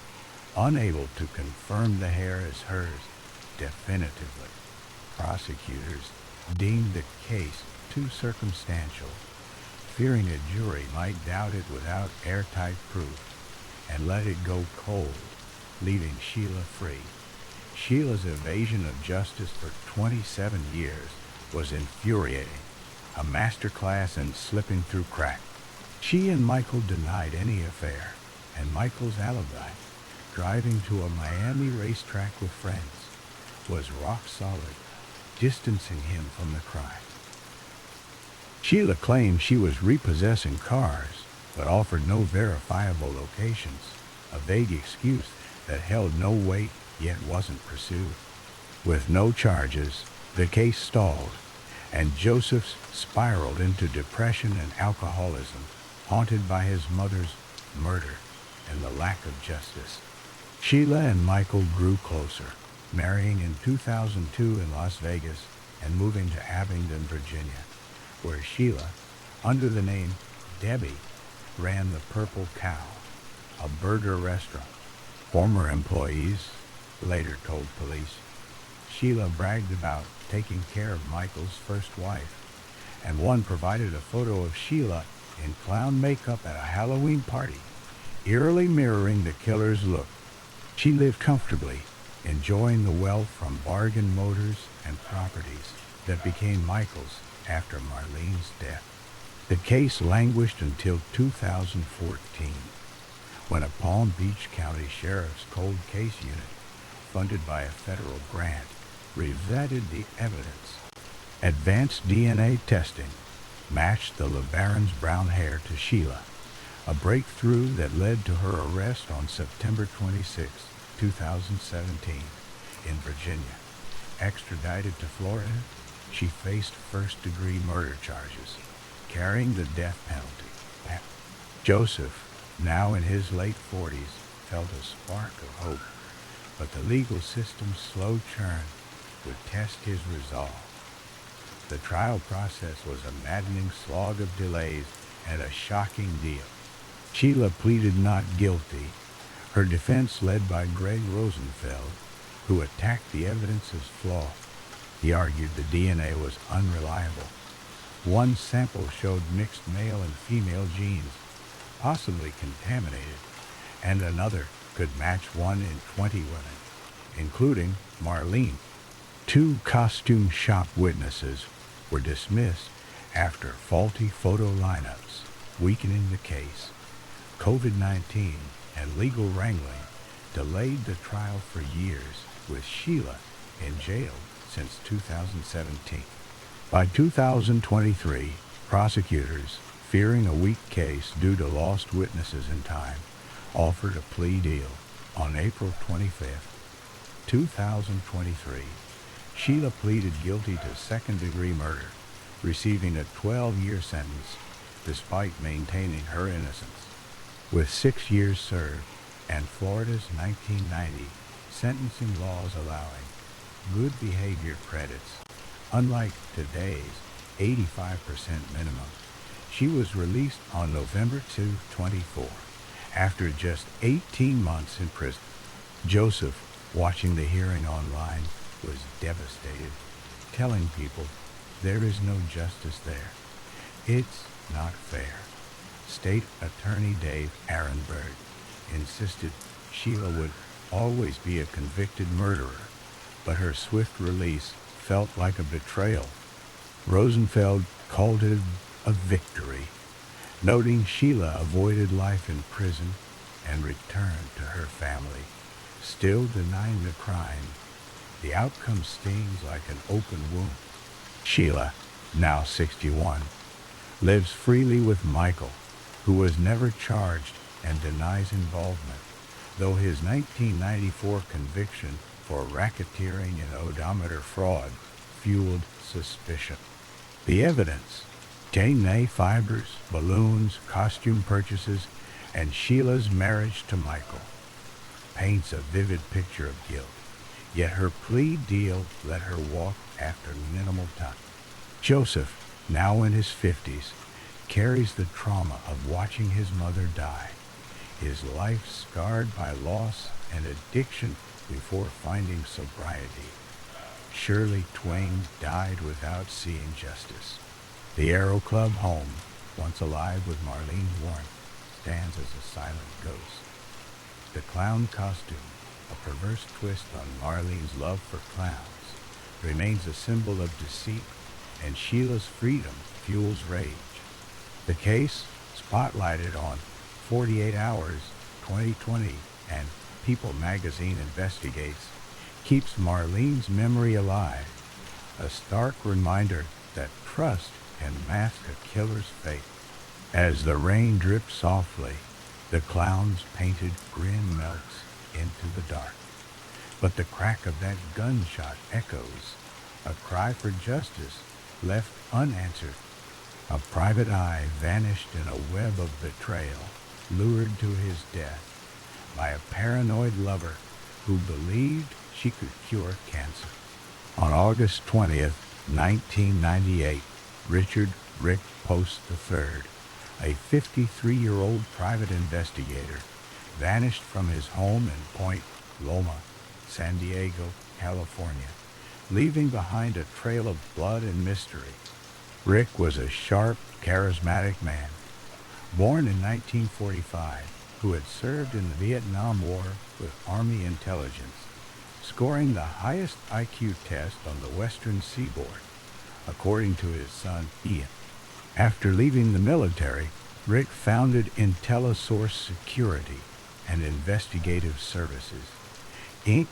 unable to confirm the hair as hers definitively. Prosecutors deemed the case too circumstantial, fearing a jury might doubt it without airtight proof, and let it go cold, leaving Sheila free. Sheila's evasion of justice for 27 years was infuriating, a masterclass in slipping through cracks. She and Michael denied any affair, and Michael's alibi, driving to a Miami racetrack with friends, was rock solid, distancing him from the crime. Sheila claimed she was repossessing cars, but offered no verifiable locations, a vague excuse that held no weight yet wasn't pursued. With no charges, the case stalled, and Joseph spiraled into depression and alcoholism, haunted by his mother's murder and the lack of justice. Sheila and Michael grew closer, marrying in 2002 in Las Vegas and moving to Abingdon, Virginia, where Sheila, under the name Debbie, ran the Purple Cow, a burger restaurant. Former employees later told police Sheila bragged about taking care of Michael's first wife, and one provided a photo of Sheila in clown makeup at a Halloween party, eerily mirroring the killer's look. She lived comfortably, enjoying the wealth from bargain motors and properties that became Michael's after Marlene's death. The case languished until 2014, when a Palm Beach County Sheriff's Cold Case Unit, funded by a federal grant, revetted the evidence. Advanced DNA testing matched the LeBaron's brown hair to Sheila, a breakthrough that led to her arrest on September 26, 2017, in Virginia. Extradited to Florida, she faced first-degree murder charges, carrying the death penalty. Joseph, now in his late 40s, felt a spark of hope, but the legal system's slow churn would test his resolve. The trial process was a maddening slog of delays and a shocking deal. Sheila pleaded not guilty, her defense led by Greg Rosenfeld, who attacked the evidence as flawed. He argued the DNA was unreliable. One sample showed mixed male and female genes, possibly contaminated, and another could match 1 in 20 women, including Marlene. 2 costume shop witnesses were dismissed after faulty photo lineups, weakening the case. COVID-19 and legal wrangling delayed the trial for years, with Sheila in jail since 2017. By 2023, prosecutors, fearing a weak case due to lost witnesses in time, offered a plea deal. On April 25, 2023, Sheila pleaded guilty to second-degree murder, receiving a 12-year sentence despite maintaining her innocence. With 6 years served and Florida's 1990 sentencing laws allowing good behavior credits, unlike today's 85% minimum, she was released on November 2, 24, after just 18 months in prison. Joseph, watching the hearing online, was devastated, telling people there is no justice there. It's not fair. State Attorney Dave Arenberg insisted Sheila would always be a convicted murderer, but her swift release felt like a betrayal. Rosenfeld called it a victory, noting Sheila avoided life in prison and returned to her family, still denying the crime. The outcome stings like an open wound. Sheila, now 61, lives freely with Michael, who was never charged and denies involvement, though his 1994 conviction for racketeering and odometer fraud fueled suspicion. The evidence, DNA fibers, balloons, costume purchases, and Sheila's marriage to Michael, paints a vivid picture of guilt, yet her plea deal let her walk after minimal time. Joseph, now in his 50s, carries the trauma of watching his mother die, his life scarred by loss and addiction before finding sobriety. Shirley Twain died without seeing justice. The Aero Club home, once alive with Marlene Warren, stands as a silent ghost. The clown costume, a perverse twist on Marlene's love for clowns, remains a symbol of deceit, and Sheila's freedom fuels rage. The case, spotlighted on 48 Hours 2020 and People magazine investigates, keeps Marlene's memory alive, a stark reminder that trust can mask a killer's fate. As the rain drips softly, the clown's painted grin melts into the dark. But the crack of that gunshot echoes, a cry for justice left unanswered. A private eye vanished in a web of betrayal, lured to his death by a paranoid lover who believed she could cure cancer. On August 20th, 1998, Richard Rick Post III, a 53-year-old private investigator, vanished from his home in Point Loma, San Diego, California, leaving behind a trail of blood and mystery. Rick was a sharp, charismatic man, born in 1945, who had served in the Vietnam War with Army intelligence, scoring the highest IQ test on the Western Seaboard, according to his son Ian. After leaving the military, Rick founded IntelliSource Security and Investigative Services, Inc.,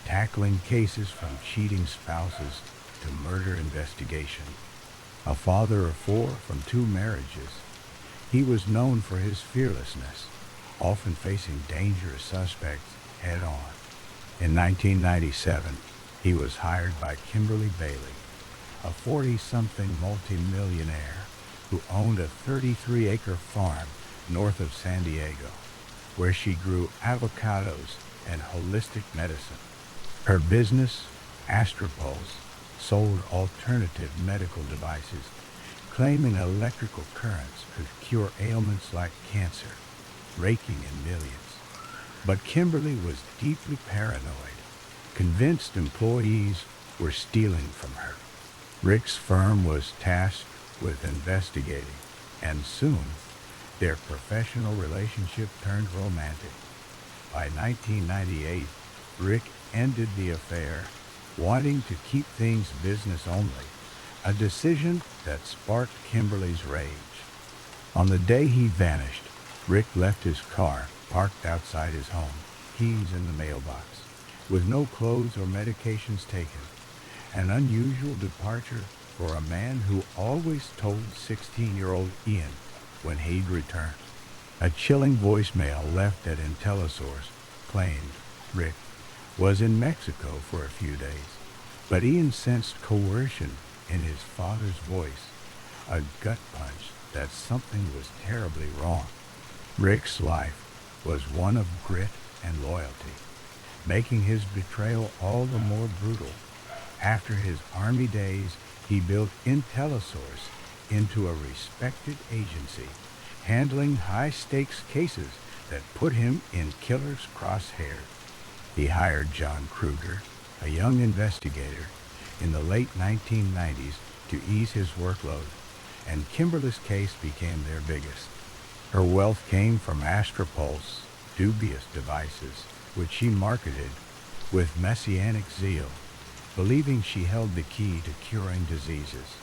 tackling cases from cheating spouses to murder investigation. A father of 4 from 2 marriages, he was known for his fearlessness, often facing dangerous suspects head-on. In 1997, he was hired by Kimberly Bailey, a 40-something multimillionaire who owned a 33-acre farm north of San Diego, where she grew avocados and holistic medicine. Her business, Astropulse, sold alternative medical devices, claiming electrical currents could cure ailments like cancer, raking in millions. But Kimberly was deeply paranoid, convinced employees were stealing from her. Rick's firm was tasked with investigating, and soon their professional relationship turned romantic. By 1998, Rick ended the affair, wanting to keep things business only, a decision that sparked Kimberly's rage. On the day he vanished, Rick left his car parked outside his home. keys in the mailbox, with no clothes or medications taken. An unusual departure for a man who always told 16-year-old Ian when he'd return. A chilling voicemail left at IntelliSource claimed Rick was in Mexico for a few days, but Ian sensed coercion in his father's voice, a gut punch that something was terribly wrong. Rick's life was one of grit and loyalty, making his betrayal all the more brutal. After his Army days, he built IntelliSource into a respected agency, handling high-stakes cases that put him in killers' crosshairs. He hired John Kruger, a young investigator, in the late 1990s to ease his workload, and Kimberly's case became their biggest. Her wealth came from Astropulse, dubious devices, which she marketed with messianic zeal, believing she held the key to curing diseases.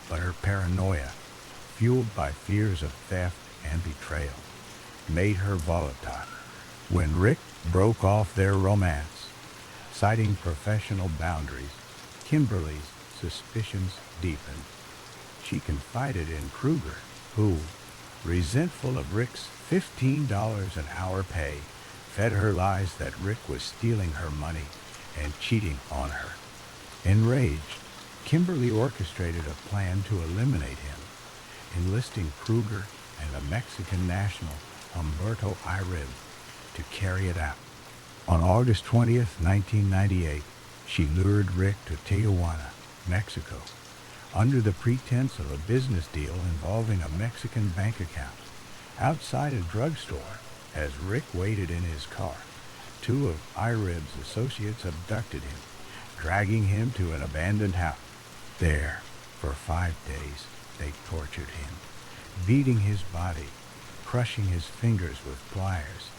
But her paranoia, fueled by fears of theft and betrayal, made her volatile. When Rick broke off their romance, citing professional boundaries, Kimberly's suspicions deepened. She confided in Kruger, who, resentful of Rick's $15 an hour pay, fed her lies that Rick was stealing her money and cheating on her. Enraged, Kimberly orchestrated a plan to eliminate him, enlisting Kruger and a Mexican national, Humberto Irib, to carry it out. On August 20th, 1998, she lured Rick to Tijuana, Mexico, under the pretense of a business deal involving a Mexican bank account. Outside a drugstore, as Rick waited in his car, two of Irib's associates abducted him, dragging him to an abandoned house. There, for 5 days, they tortured him, beating his body, crushing his fingers with pliers,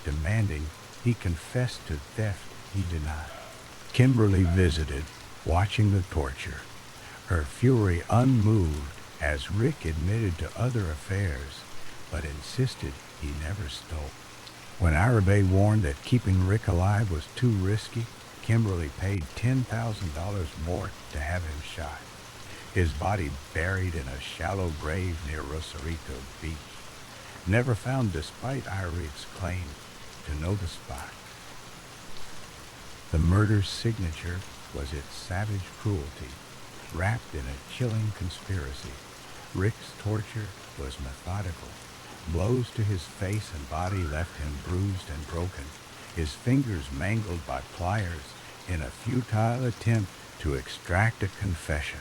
demanding he confess to theft he denied. Kimberly visited, watching the torture, her fury unmoved as Rick admitted to other affairs, but insisted he never stole. When Iribe warned that keeping Rick alive was too risky, Kimberly paid $10,000 more to have him shot, his body buried in a shallow grave near Rosarito Beach, never found despite Iribe's claim to know the spot. The murder's signature was its savage cruelty, wrapped in a chilling conspiracy. Rick's torture was methodical. Blows to his face and body left him bruised and broken, his fingers mangled by pliers in a futile attempt to extract a confession.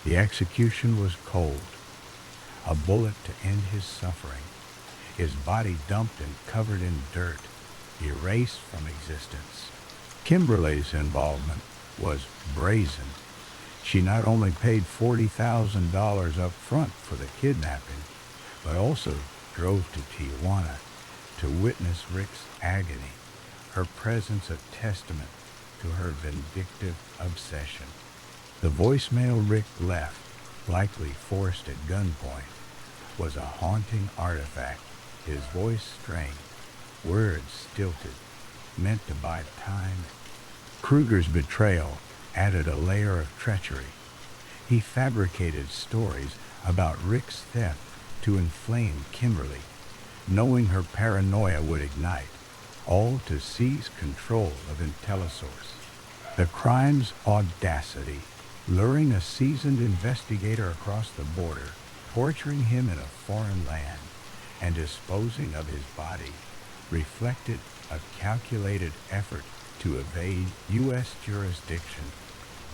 The execution was cold, a bullet to end his suffering, his body dumped and covered in dirt, erased from existence. Kimberly's involvement was brazen. She not only paid $40,000 up front for the kidnapping, but also drove to Tijuana to witness Rick's agony, her presence a testament to her vindictive obsession. The voicemail Rick left, likely forced at gunpoint, was a haunting artifact, his voice strained, words stilted, meant to buy time. Kruger's betrayal added a layer of treachery. He fabricated stories about Rick's theft to inflame Kimberly, knowing her paranoia would ignite, all to seize control of IntelliSource. The crime's audacity, luring a seasoned investigator across the border, torturing him in a foreign land, and disposing of his body, reflected a calculated effort to evade U.S. jurisdiction,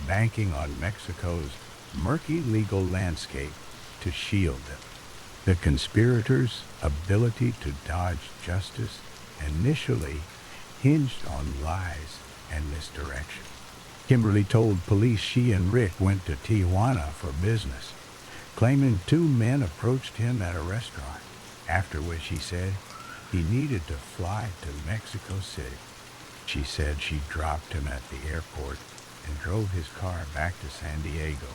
banking on Mexico's murky legal landscape to shield them. The conspirators' ability to dodge justice initially hinged on lies and misdirection. Kimberly told police she and Rick went to Tijuana for business, claiming two men approached him at a restaurant, after which he said he needed to fly to Mexico City. She said she dropped him at the airport and drove his car back to San Diego,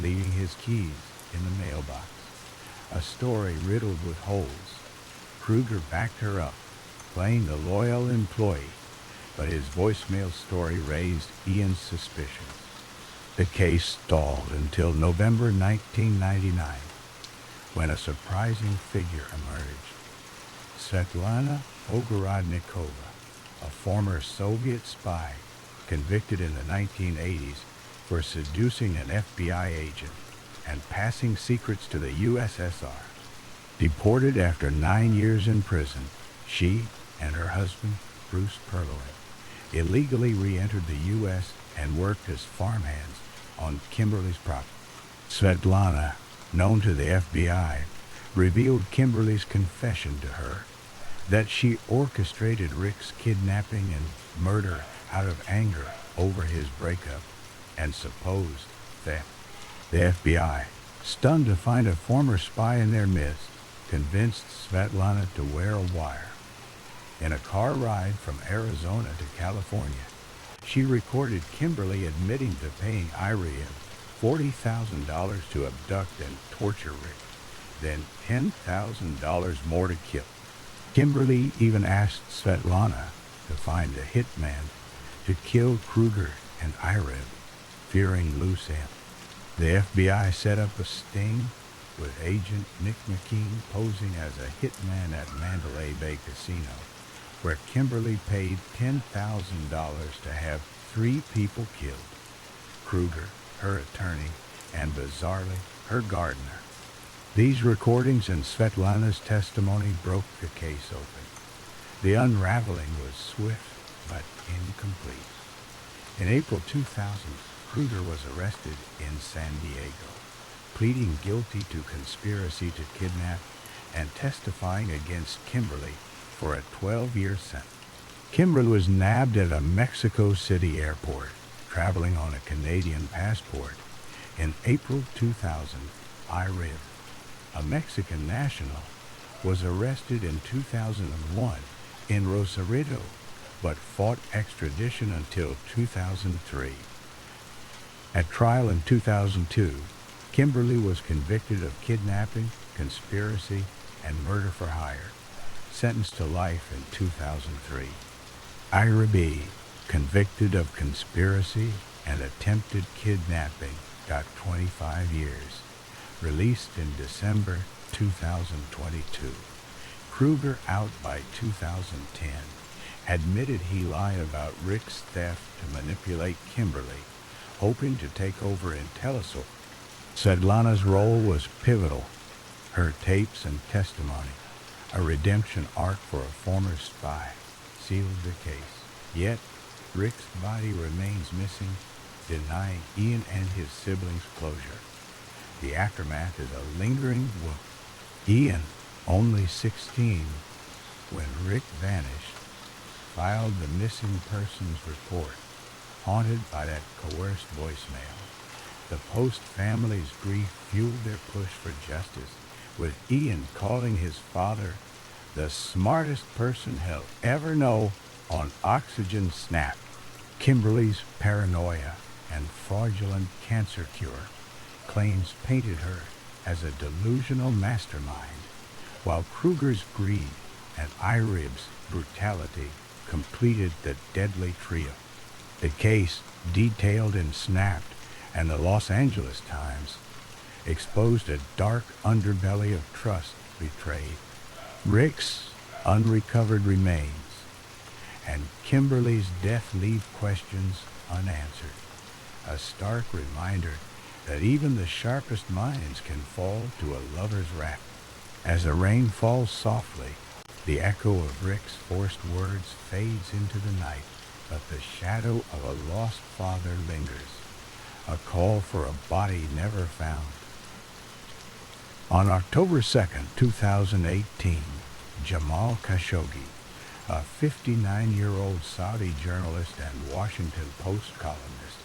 leaving his keys in the mailbox. A story riddled with holes. Kruger backed her up, playing the loyal employee, but his voicemail story raised Ian's suspicions. The case stalled until November 1999, when a surprising figure emerged. Svetlana Ogorodnikova, a former Soviet spy convicted in the 1980s for seducing an FBI agent and passing secrets to the USSR. Deported after 9 years in prison, she and her husband, Bruce Perloin, illegally re-entered the U.S. and worked as farmhands on Kimberly's property. Svetlana, known to the FBI, revealed Kimberly's confession to her that she orchestrated Rick's kidnapping and murder out of anger over his breakup and supposed theft. The FBI, stunned to find a former spy in their midst, convinced Svetlana to wear a wire. In a car ride from Arizona to California, she recorded Kimberly admitting to paying Irene $40,000 to abduct and torture Rick, then $10,000 more to kill. Kimberly even asked Svetlana to find a hitman to kill Kruger and Irene, fearing loose ends. The FBI set up a sting with agent Nick McKean posing as a hitman at Mandalay Bay Casino, where Kimberly paid $10,000 to have 3 people killed: Kruger, her attorney, and bizarrely, her gardener. These recordings and Svetlana's testimony broke the case open. The unraveling was swift but incomplete. In April 2000, Kruger was arrested in San Diego, pleading guilty to conspiracy to kidnap and testifying against Kimberly for a 12-year sentence. Kimberly was nabbed at a Mexico City airport, traveling on a Canadian passport. In April 2000, Irene, a Mexican national, was arrested in 2001 in Rosarito, but fought extradition until 2003. At trial in 2002, Kimberly was convicted of kidnapping, conspiracy, and murder for hire, sentenced to life in 2003. Ira B., convicted of conspiracy and attempted kidnapping, got 25 years, released in December 2022. Kruger, out by 2010, admitted he lied about Rick's theft to manipulate Kimberly, hoping to take over IntelliSource. Svetlana's role was pivotal. Her tapes and testimony, a redemption arc for a former spy, sealed the case. Yet, Rick's body remains missing, denying Ian and his siblings closure. The aftermath is a lingering wound. Ian, only 16, when Rick vanished, filed the missing persons report, haunted by that coerced voicemail. The post-family's grief fueled their push for justice, with Ian calling his father the smartest person he'll ever know on Oxygen Snap. Kimberly's paranoia and fraudulent cancer cure claims painted her as a delusional mastermind, while Kruger's greed and Irib's brutality completed the deadly trio. The case, detailed in Snapped and the Los Angeles Times, exposed a dark underbelly of trust betrayed, Rick's unrecovered remains, and Kimberly's death leave questions unanswered. A stark reminder that even the sharpest minds can fall to a lover's wrath. As the rain falls softly, the echo of Rick's forced words fades into the night, but the shadow of a lost father lingers, a call for a body never found. On October 2nd, 2018, Jamal Khashoggi, a 59-year-old Saudi journalist and Washington Post columnist,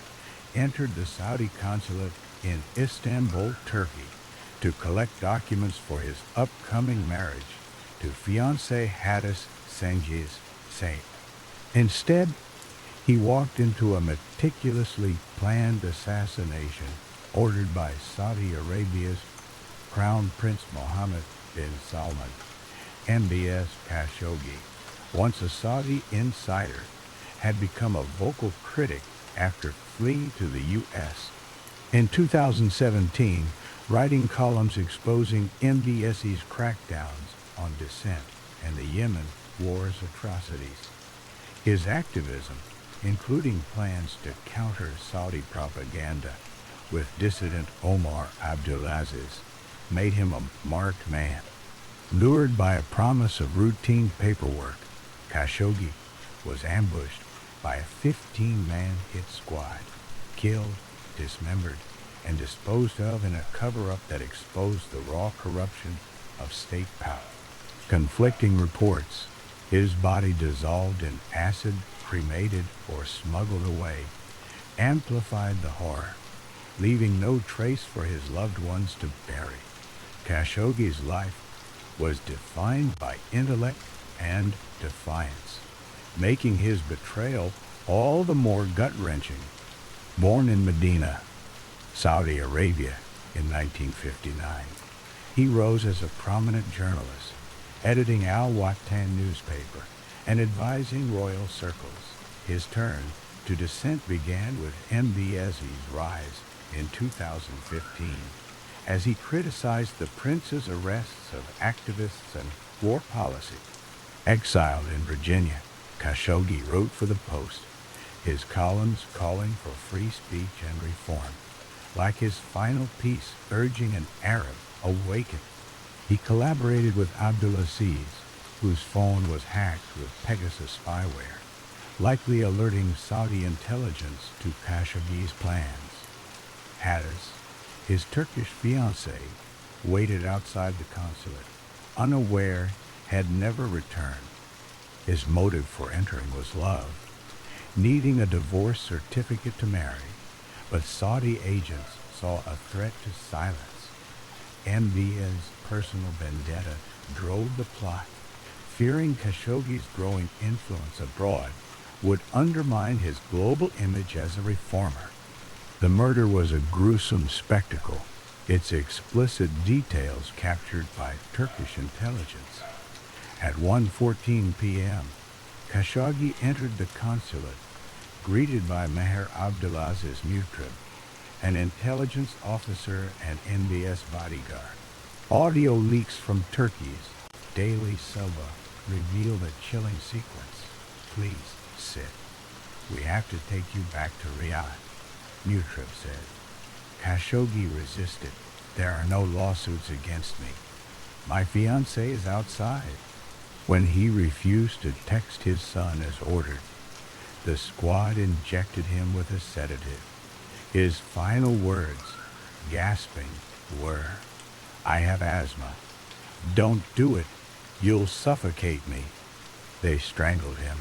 entered the Saudi consulate in Istanbul, Turkey, to collect documents for his upcoming marriage to fiancée Hadis Cengiz Said. Instead, he walked into a meticulously planned assassination ordered by Saudi Arabia's Crown Prince Mohammed bin Salman. MBS Khashoggi, once a Saudi insider, had become a vocal critic after fleeing to the U.S. In 2017, writing columns exposing MBS's crackdowns on dissent and the Yemen war's atrocities. His activism, including plans to counter Saudi propaganda with dissident Omar Abdulaziz, made him a marked man. Lured by a promise of routine paperwork, Khashoggi was ambushed by a 15-man hit squad, killed, dismembered, and disposed of in a cover-up that exposed the raw corruption of state power. Conflicting reports, his body dissolved in acid, cremated, or smuggled away, amplified the horror, leaving no trace for his loved ones to bury. Khashoggi's life was defined by intellect and defiance, making his betrayal all the more gut-wrenching. Born in Medina, Saudi Arabia in 1959, he rose as a prominent journalist, editing Al Watan newspaper and advising royal circles. His turn to dissent began with MBS's rise in 2015, as he criticized the prince's arrests of activists and war policy. Exiled in Virginia, Khashoggi wrote for the Post, his columns calling for free speech and reform, like his final piece urging an Arab awaken. He collaborated with Abdulaziz, whose phone was hacked with Pegasus spyware, likely alerting Saudi intelligence to Khashoggi's plans. Hadas, his Turkish fiancée, waited outside the consulate, unaware, had never returned. His motive for entering was love, needing a divorce certificate to marry, but Saudi agents saw a threat to silence. MBS's personal vendetta drove the plot, fearing Khashoggi's growing influence abroad would undermine his global image as a reformer. The murder was a gruesome spectacle, its explicit details captured by Turkish intelligence. At 1:14 p.m., Khashoggi entered the consulate, greeted by Maher Abdulaziz Mutrib, an intelligence officer and MBS bodyguard. Audio leaks from Turkey's Daily Sabah reveal a chilling sequence. "Please sit. We have to take you back to Riyadh," Mutrib said. Khashoggi resisted. "There are no lawsuits against me. My fiancée is outside." When he refused to text his son as ordered, the squad injected him with a sedative. His final words, gasping, were, "I have asthma. Don't do it. You'll suffocate me." They strangled him,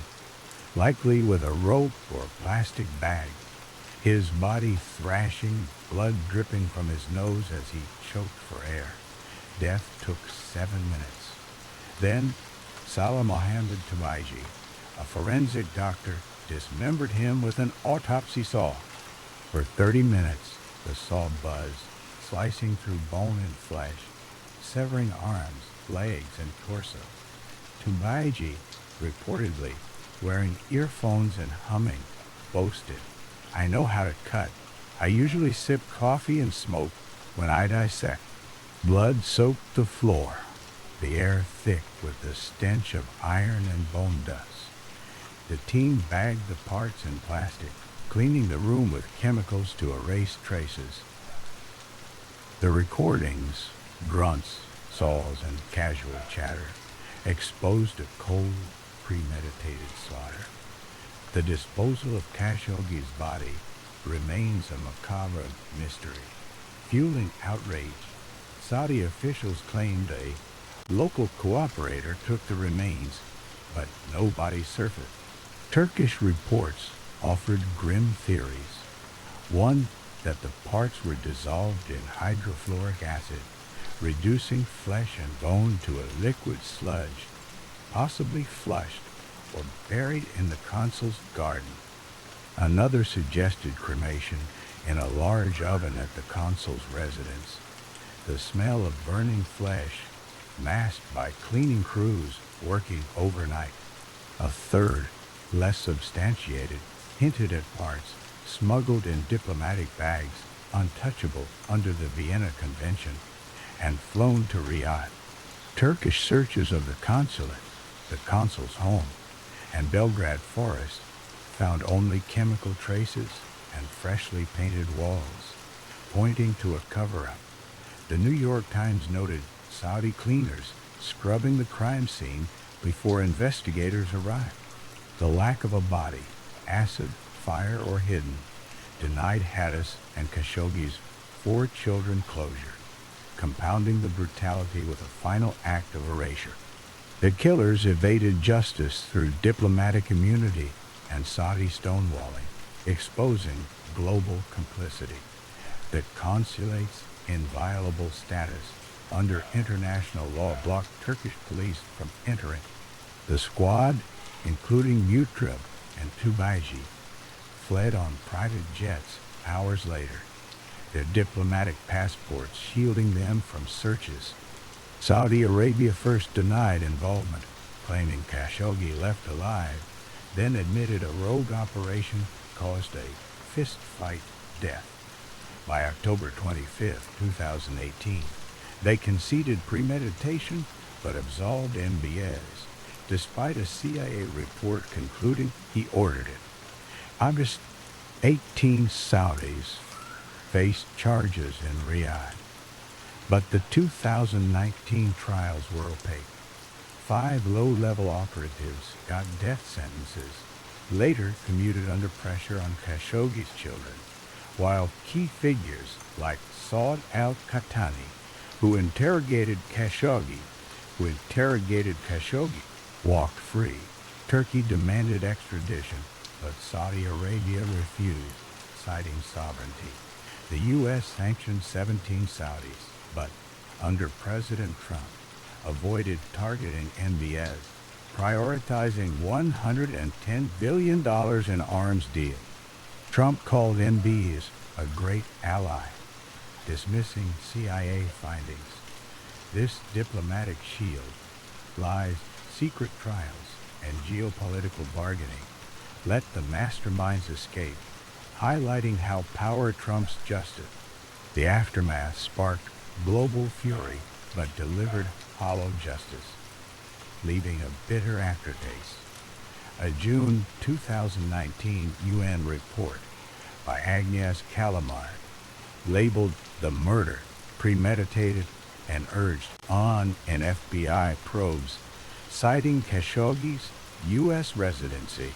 likely with a rope or plastic bag, his body thrashing, blood dripping from his nose as he choked for air. Death took 7 minutes. Then, Salah Mohammed Tabaiji, a forensic doctor, dismembered him with an autopsy saw. For 30 minutes, the saw buzzed, slicing through bone and flesh, severing arms, legs, and torso. Tabaiji, reportedly wearing earphones and humming, boasted, "I know how to cut. I usually sip coffee and smoke when I dissect." Blood soaked the floor, the air thick with the stench of iron and bone dust. The team bagged the parts in plastic, cleaning the room with chemicals to erase traces. The recordings, grunts, saws, and casual chatter, exposed a cold, premeditated slaughter. The disposal of Khashoggi's body remains a macabre mystery. Fueling outrage, Saudi officials claimed a local cooperator took the remains, but no body surfaced. Turkish reports offered grim theories. One, that the parts were dissolved in hydrofluoric acid, reducing flesh and bone to a liquid sludge, possibly flushed or buried in the consul's garden. Another suggested cremation in a large oven at the consul's residence. The smell of burning flesh, masked by cleaning crews working overnight. A third, less substantiated, hinted at parts smuggled in diplomatic bags, untouchable under the Vienna Convention, and flown to Riyadh. Turkish searches of the consulate, the consul's home, and Belgrade forest found only chemical traces and freshly painted walls, pointing to a cover-up. The New York Times noted Saudi cleaners scrubbing the crime scene before investigators arrived. The lack of a body, acid, fire, or hidden, denied Hattis and Khashoggi's 4 children closure, compounding the brutality with a final act of erasure. The killers evaded justice through diplomatic immunity and Saudi stonewalling, exposing global complicity. The consulate's inviolable status under international law blocked Turkish police from entering. The squad, including Mutrib and Tubaji, fled on private jets hours later, their diplomatic passports shielding them from searches. Saudi Arabia first denied involvement, claiming Khashoggi left alive, then admitted a rogue operation caused a fist-fight death. By October 25, 2018, they conceded premeditation but absolved MBS, despite a CIA report concluding he ordered it. August 18 Saudis faced charges in Riyadh, but the 2019 trials were opaque. 5 low-level operatives got death sentences, later commuted under pressure on Khashoggi's children, while key figures like Saud al-Qahtani, who interrogated Khashoggi, walked free. Turkey demanded extradition, but Saudi Arabia refused, citing sovereignty. The U.S. sanctioned 17 Saudis, but, under President Trump, avoided targeting MBS, prioritizing $110 billion in arms deals. Trump called MBS a great ally, dismissing CIA findings. This diplomatic shield lies secret trials and geopolitical bargaining let the masterminds escape, highlighting how power trumps justice. The aftermath sparked global fury but delivered hollow justice, leaving a bitter aftertaste. A June 2019 UN report by Agnes Calamard labeled the murder premeditated and urged on an FBI probes, citing Khashoggi's U.S. residency.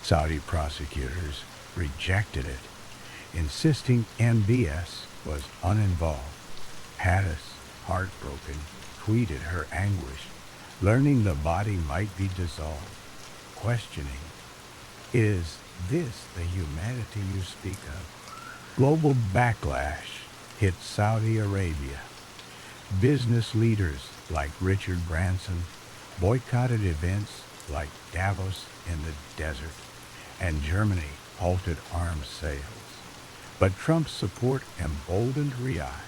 Saudi prosecutors rejected it, insisting MBS was uninvolved. Hattis, heartbroken, tweeted her anguish, learning the body might be dissolved, questioning, "Is this the humanity you speak of?" Global backlash hit Saudi Arabia. Business leaders like Richard Branson boycotted events like Davos in the desert, and Germany halted arms sales. But Trump's support emboldened Riyadh,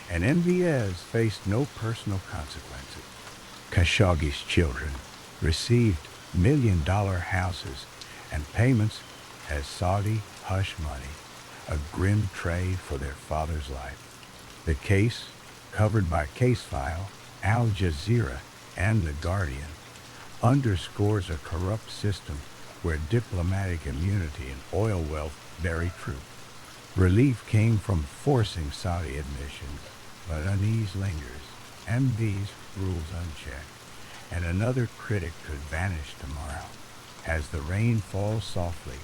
and MBS faced no personal consequences. Khashoggi's children received million-dollar houses and payments as Saudi hush money, a grim trade for their father's life. The case, covered by Casefile, Al Jazeera, and The Guardian, underscores a corrupt system where diplomatic immunity and oil wealth bury truth. Relief came from forcing Saudi admissions, but unease lingers. MB's rules unchecked, and another critic could vanish tomorrow. As the rain falls softly,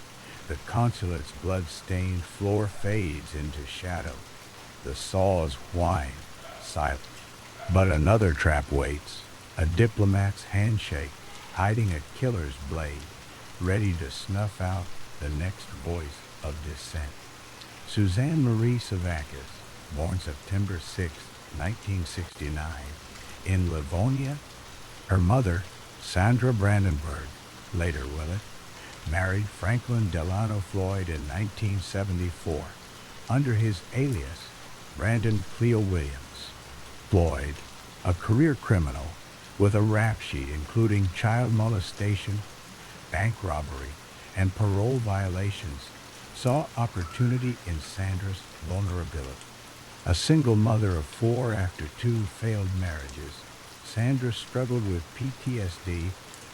the consulate's blood-stained floor fades into shadow. The saws whine, silent. But another trap waits, a diplomat's handshake, hiding a killer's blade, ready to snuff out the next voice of dissent. Suzanne Marie Savakis, born September 6, 1969, in Livonia. Her mother, Sandra Brandenburg, later Willett, married Franklin Delano Floyd in 1974 under his alias, Brandon Cleo Williams. Floyd, a career criminal with a rap sheet including child molestation, bank robbery, and parole violations, saw opportunity in Sandra's vulnerability. A single mother of four after two failed marriages, Sandra struggled with PTSD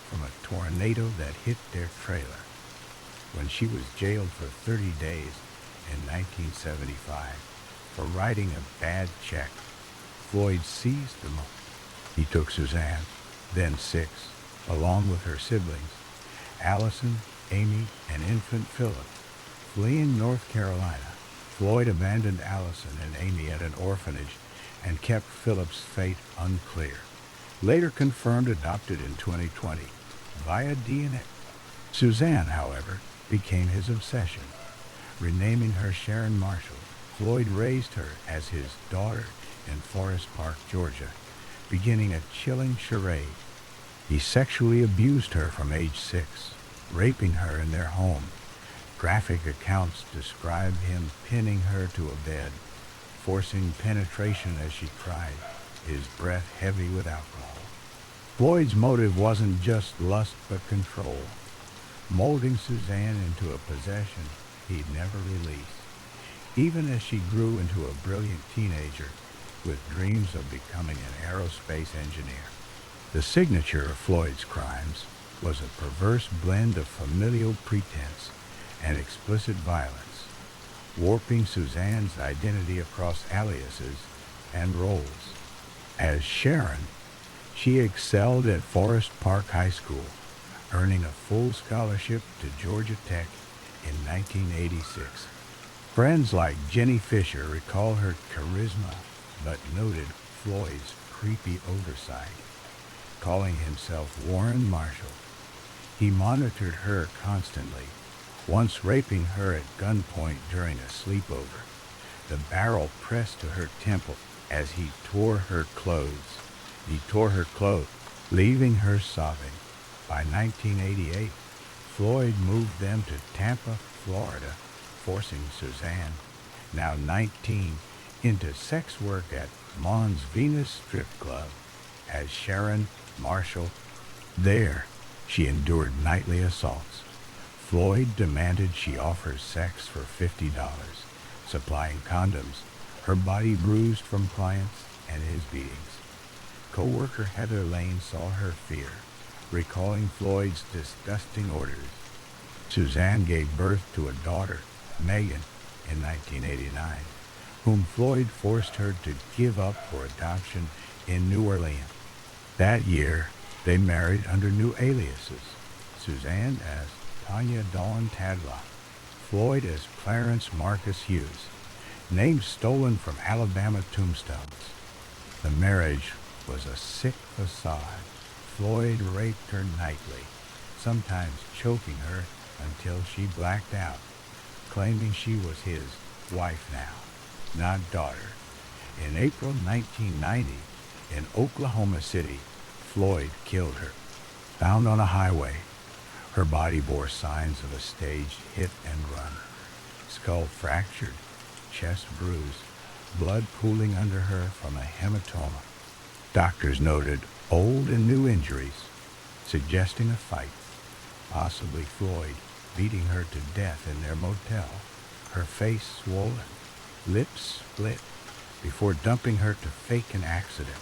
from a tornado that hit their trailer. When she was jailed for 30 days in 1975 for writing a bad check, Floyd seized the moment. He took Suzanne, then six, along with her siblings, Allison, Amy, and infant Philip, fleeing North Carolina. Floyd abandoned Allison and Amy at an orphanage and kept Philip's fate unclear. Later confirmed adopted in 2020 via DNA. Suzanne, however, became his obsession. Renaming her Sharon Marshall, Floyd raised her as his daughter in Forest Park, Georgia, beginning a chilling charade. He sexually abused her from age 6, raping her in their home. Graphic accounts describe him pinning her to a bed, forcing penetration as she cried, his breath heavy with alcohol. Floyd's motive wasn't just lust but control, molding Suzanne into a possession he'd never release. Even as she grew into a brilliant teenager with dreams of becoming an aerospace engineer. The signature of Floyd's crimes was a perverse blend of familial pretense and explicit violence, warping Suzanne's identity across aliases and roles. As Sharon, she excelled at Forest Park High School, earning a full scholarship to Georgia Tech in 1986. Friends like Jenny Fisher recall her charisma, but noted Floyd's creepy oversight. Calling himself Warren Marshall, he monitored her constantly, once raping her at gunpoint during a sleepover. The barrel pressed to her temple as he tore her clothes, leaving her sobbing. By 1988, Floyd moved them to Tampa, Florida, forcing Suzanne, now 19, into sex work at Mons Venus Strip Club as Sharon Marshall. There, she endured nightly assaults. Floyd demanded she offer sex for $50, supplying condoms, her body bruised from clients and his beatings. Co-worker Heather Lane saw her fear, recalling Floyd's disgusting orders. Suzanne gave birth to a daughter, Megan, in 1989, whom Floyd forced her to give up for adoption in New Orleans. That year, they married under new aliases, Suzanne as Tanya Dawn Tadlock, Floyd as Clarence Marcus Hughes, names stolen from Alabama tombstones. The marriage was a sick facade. Floyd raped her nightly, sometimes choking her until she blacked out, claiming she was his wife now, not daughter. In April 1990, in Oklahoma City, Floyd killed her. Found on a highway, her body bore signs of a staged hit and run. Skull fractured, chest bruised, blood pooling under her from a hematoma. Doctors noted old and new injuries, suggesting a fight. Possibly Floyd beating her to death in their motel, her face swollen, lips split, before dumping her to fake an accident.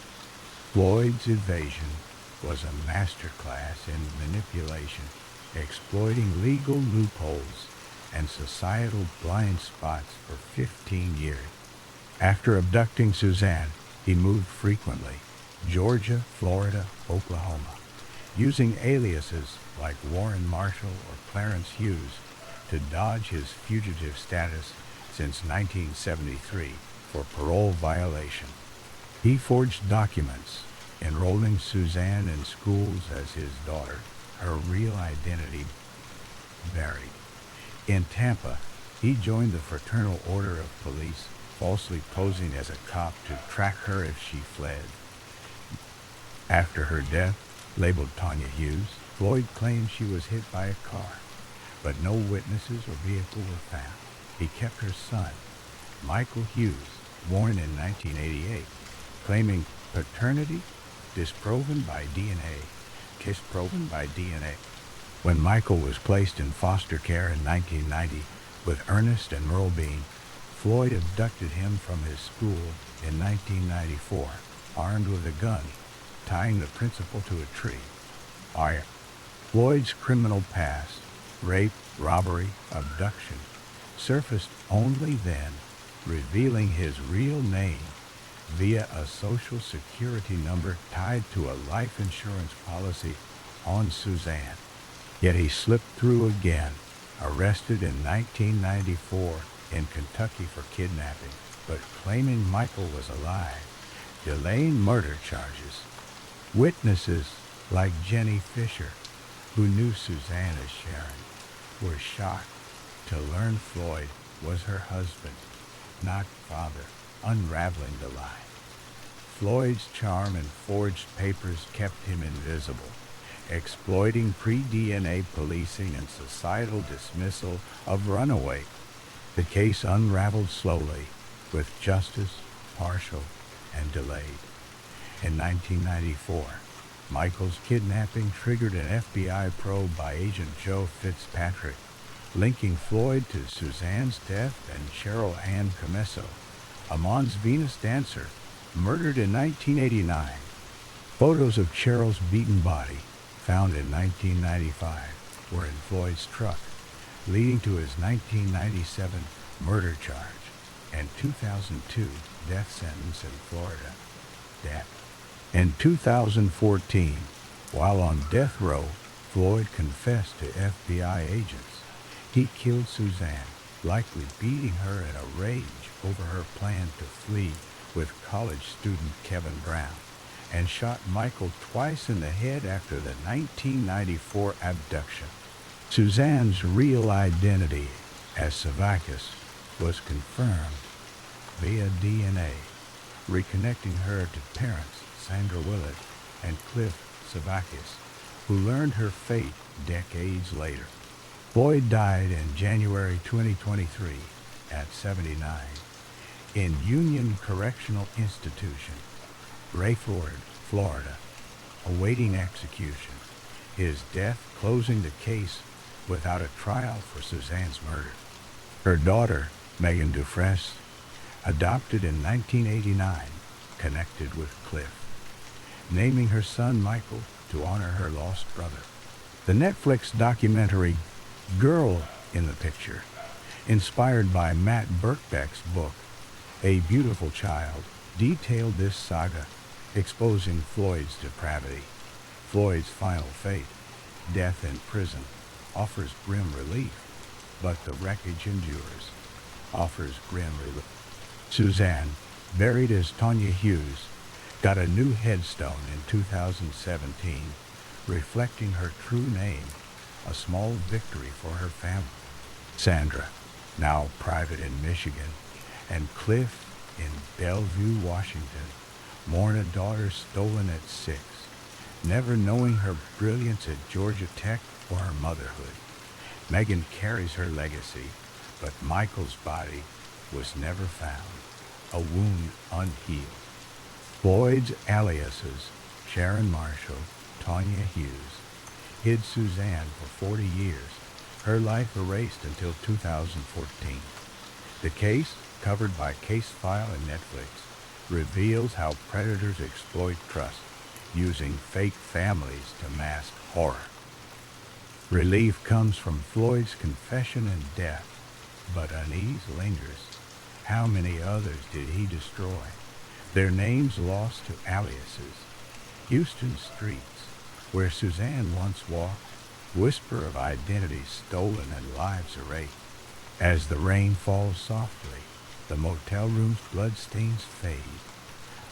Floyd's evasion was a masterclass in manipulation, exploiting legal loopholes and societal blind spots for 15 years. After abducting Suzanne, he moved frequently, Georgia, Florida, Oklahoma, using aliases like Warren Marshall or Clarence Hughes to dodge his fugitive status since 1973 for parole violation. He forged documents, enrolling Suzanne in schools as his daughter, her real identity buried. In Tampa, he joined the Fraternal Order of Police, falsely posing as a cop to track her if she fled. After her death, labeled Tanya Hughes, Floyd claimed she was hit by a car, but no witnesses or vehicle were found. He kept her son, Michael Hughes, born in 1988, claiming paternity disproven by DNA. When Michael was placed in foster care in 1990 with Ernest and Merle Bean, Floyd abducted him from his school in 1994, armed with a gun, tying the principal to a tree. Floyd's criminal past, rape, robbery, abduction, surfaced only then, revealing his real name via a social security number tied to a life insurance policy on Suzanne. Yet he slipped through again, arrested in 1994 in Kentucky for kidnapping, but claiming Michael was alive, delaying murder charges. Witnesses like Jenny Fisher, who knew Suzanne as Sharon, were shocked to learn Floyd was her husband, not father, unraveling the lie. Floyd's charm and forged papers kept him invisible, exploiting pre-DNA policing and societal dismissal of runaway. The case unraveled slowly, with justice partial and delayed. In 1994, Michael's kidnapping triggered an FBI probe by Agent Joe Fitzpatrick, linking Floyd to Suzanne's death and Cheryl Ann Comesso, a Mons Venus dancer, murdered in 1989. Photos of Cheryl's beaten body, found in 1995, were in Floyd's truck, leading to his 1997 murder charge and 2002 death sentence in Florida. In 2014, while on death row, Floyd confessed to FBI agents. He killed Suzanne, likely beating her in a rage over her plan to flee with college student Kevin Brown, and shot Michael twice in the head after the 1994 abduction. Suzanne's real identity as Savakis was confirmed via DNA, reconnecting her to parents Sandra Willett and Cliff Savakis, who learned her fate decades later. Floyd died in January 2023 at 79 in Union Correctional Institution, Rayford, Florida, awaiting execution, his death closing the case without a trial for Suzanne's murder. Her daughter, Megan Dufresne, adopted in 1989, connected with Cliff, naming her son Michael to honor her lost brother. The Netflix documentary Girl in the Picture, inspired by Matt Birkbeck's book, A Beautiful Child, detailed this saga, exposing Floyd's depravity. Floyd's final fate, death in prison, offers grim relief, but the wreckage endures, offers grim relief. Suzanne, buried as Tanya Hughes, got a new headstone in 2017, reflecting her true name, a small victory for her family. Sandra, now private in Michigan, and Cliff in Bellevue, Washington, mourn a daughter stolen at 6, never knowing her brilliance at Georgia Tech or her motherhood. Megan carries her legacy, but Michael's body was never found, a wound unhealed. Floyd's aliases, Sharon Marshall, Tanya Hughes, hid Suzanne for 40 years, her life erased until 2014. The case, covered by Case File and Netflix, reveals how predators exploit trust, using fake families to mask horror. Relief comes from Floyd's confession and death, but unease lingers. How many others did he destroy? Their names lost to aliases. Houston streets, where Suzanne once walked, whisper of identities stolen and lives erased. As the rain falls softly, the motel room's bloodstains fade,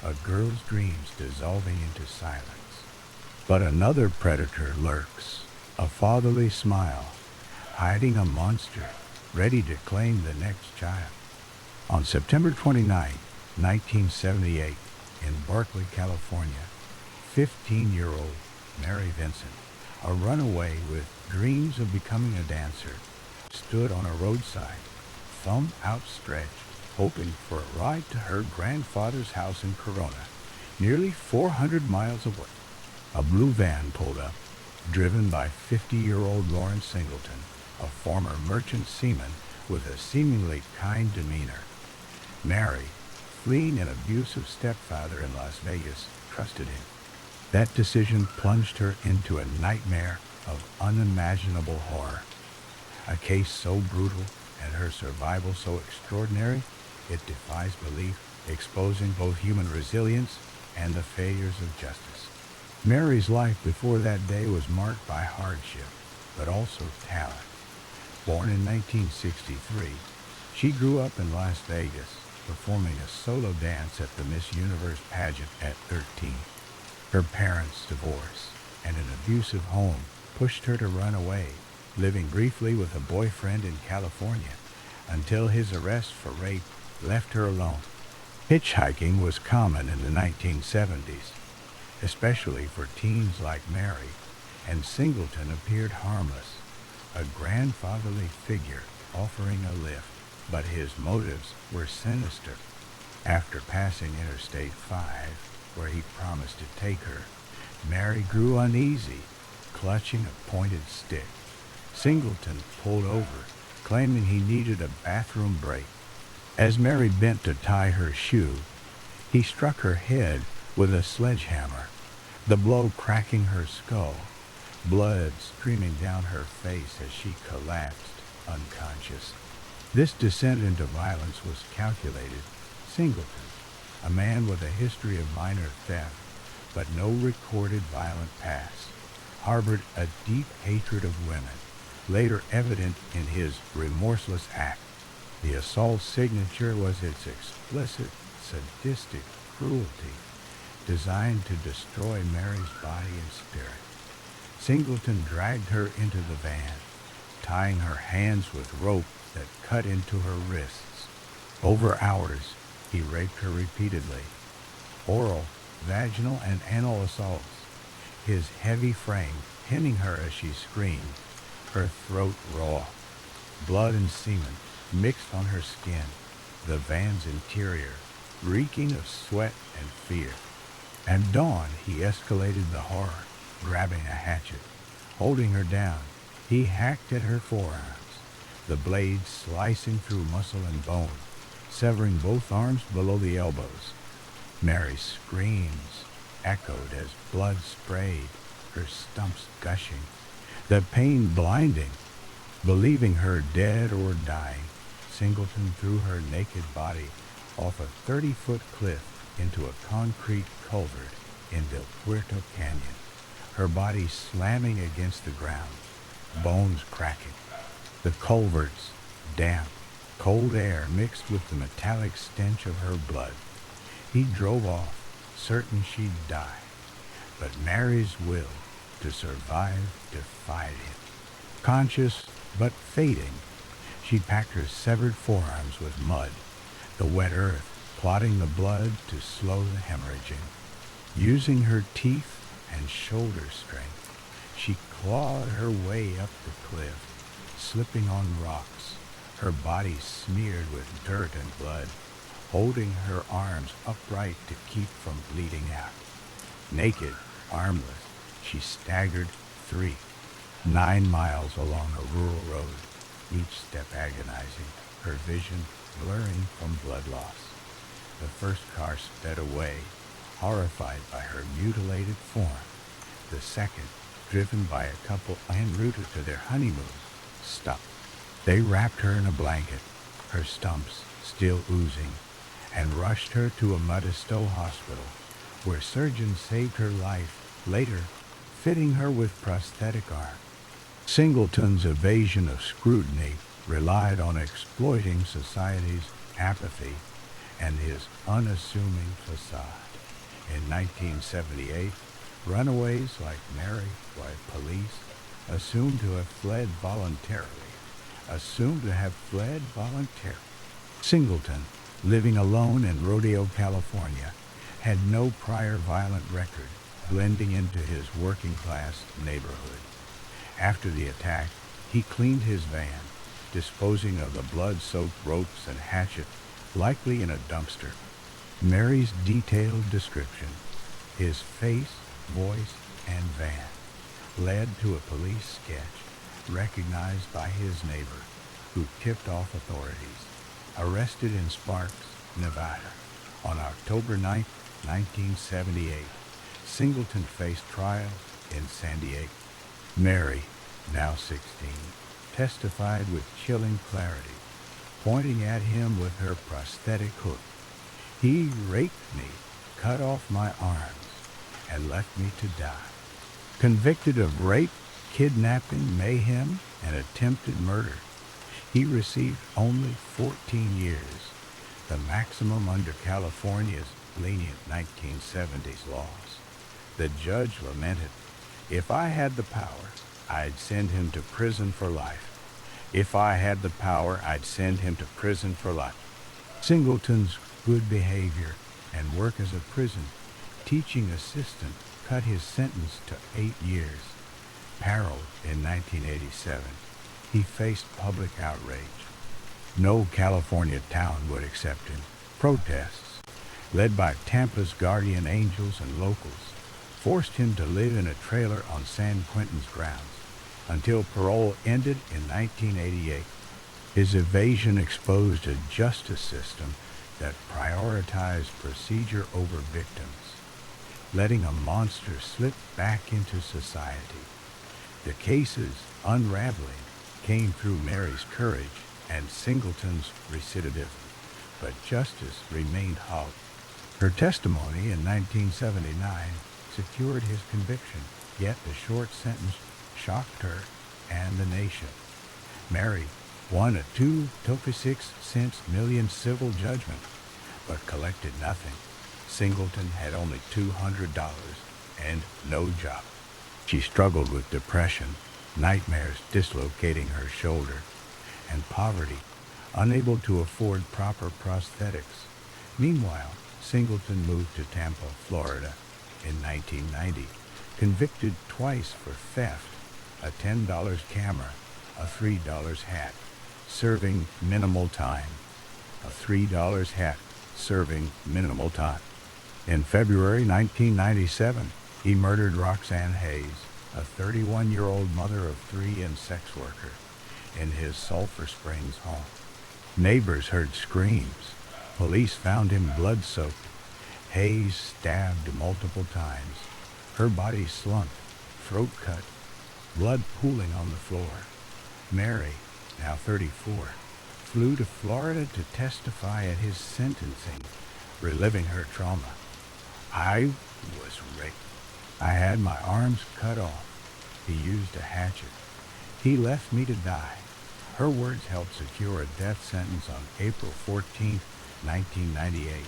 a girl's dreams dissolving into silence. But another predator lurks, a fatherly smile, hiding a monster, ready to claim the next child. On September 29, 1978, in Berkeley, California, 15-year-old Mary Vincent, a runaway with dreams of becoming a dancer, stood on a roadside, thumb outstretched, hoping for a ride to her grandfather's house in Corona, nearly 400 miles away. A blue van pulled up, driven by 50-year-old Lawrence Singleton, a former merchant seaman with a seemingly kind demeanor. Mary, fleeing an abusive stepfather in Las Vegas, trusted him. That decision plunged her into a nightmare of unimaginable horror. A case so brutal and her survival so extraordinary, it defies belief, exposing both human resilience and the failures of justice. Mary's life before that day was marked by hardship, but also talent. Born in 1963, she grew up in Las Vegas, performing a solo dance at the Miss Universe pageant at 13. Her parents' divorce and an abusive home pushed her to run away, living briefly with a boyfriend in California until his arrest for rape left her alone. Hitchhiking was common in the 1970s, especially for teens like Mary, and Singleton appeared harmless, a grandfatherly figure offering a lift, but his motives were sinister. After passing Interstate 5, where he promised to take her, Mary grew uneasy, clutching a pointed stick. Singleton pulled over, claiming he needed a bathroom break. As Mary bent to tie her shoe, he struck her head with a sledgehammer, the blow cracking her skull, blood streaming down her face as she collapsed, unconscious. This descent into violence was calculated. Singleton, a man with a history of minor theft, but no recorded violent past, harbored a deep hatred of women, later evident in his remorseless act. The assault signature was its explicit, sadistic cruelty, designed to destroy Mary's body and spirit. Singleton dragged her into the van, tying her hands with rope that cut into her wrists. Over hours, he raped her repeatedly. Oral, vaginal, and anal assaults. His heavy frame pinning her as she screamed, her throat raw. Blood and semen mixed on her skin, the van's interior reeking of sweat and fear. At dawn, he escalated the horror, grabbing a hatchet. Holding her down, he hacked at her forearms, the blade slicing through muscle and bone, severing both arms below the elbows. Mary's screams echoed as blood sprayed, her stumps gushing, the pain blinding. Believing her dead or dying, Singleton threw her naked body off a 30-foot cliff into a concrete culvert in Del Puerto Canyon, her body slamming against the ground, bones cracking. The culvert's damp, cold air mixed with the metallic stench of her blood. He drove off, certain she'd die, but Mary's will to survive defied him. Conscious but fading, she packed her severed forearms with mud, the wet earth clotting the blood to slow the hemorrhaging. Using her teeth and shoulder strength, she clawed her way up the cliff, slipping on rocks, her body smeared with dirt and blood, holding her arms upright to keep from bleeding out. Naked, armless, she staggered 9 miles along a rural road, each step agonizing, her vision blurring from blood loss. The first car sped away, horrified by her mutilated form. The second, driven by a couple en route to their honeymoon, stopped. They wrapped her in a blanket, her stumps still oozing, and rushed her to a Modesto hospital, where surgeons saved her life, later fitting her with prosthetic arm. Singleton's evasion of scrutiny relied on exploiting society's apathy and his unassuming facade. In 1978, runaways like Mary, police assumed to have fled voluntarily. Singleton, living alone in Rodeo, California, had no prior violent record, blending into his working-class neighborhood. After the attack, he cleaned his van, disposing of the blood-soaked ropes and hatchet, likely in a dumpster. Mary's detailed description, his face, voice, and van, led to a police sketch recognized by his neighbor, who tipped off authorities. Arrested in Sparks, Nevada, on October 9, 1978, Singleton faced trial in San Diego. Mary, now 16, testified with chilling clarity, pointing at him with her prosthetic hook. "He raped me, cut off my arms, and left me to die." Convicted of rape, kidnapping, mayhem, and attempted murder, he received only 14 years, the maximum under California's lenient 1970s laws. The judge lamented, "If I had the power, I'd send him to prison for life. If I had the power, I'd send him to prison for life." Singleton's good behavior and work as a prison teaching assistant cut his sentence to 8 years. Paroled in 1987, he faced public outrage. No California town would accept him. Protests, led by Tampa's guardian angels and locals, forced him to live in a trailer on San Quentin's grounds until parole ended in 1988. His evasion exposed a justice system that prioritized procedure over victims, letting a monster slip back into society. The case's unraveling came through Mary's courage and Singleton's recidivism, but justice remained hollow. Her testimony in 1979 secured his conviction, yet the short sentence shocked her and the nation. Mary won a $2.26 million civil judgment, but collected nothing. Singleton had only $200 and no job. She struggled with depression, nightmares dislocating her shoulder, and poverty, unable to afford proper prosthetics. Meanwhile, Singleton moved to Tampa, Florida in 1990, convicted twice for theft, a $10 camera, a $3 hat, serving minimal time. A $3 hat, serving minimal time. In February 1997, he murdered Roxanne Hayes, a 31-year-old mother of 3 and sex worker, in his Sulphur Springs home. Neighbors heard screams. Police found him blood-soaked. Hayes stabbed multiple times. Her body slumped, throat cut, blood pooling on the floor. Mary, now 34, flew to Florida to testify at his sentencing, reliving her trauma. "I was raped. I had my arms cut off. He used a hatchet. He left me to die." Her words helped secure a death sentence on April 14, 1998.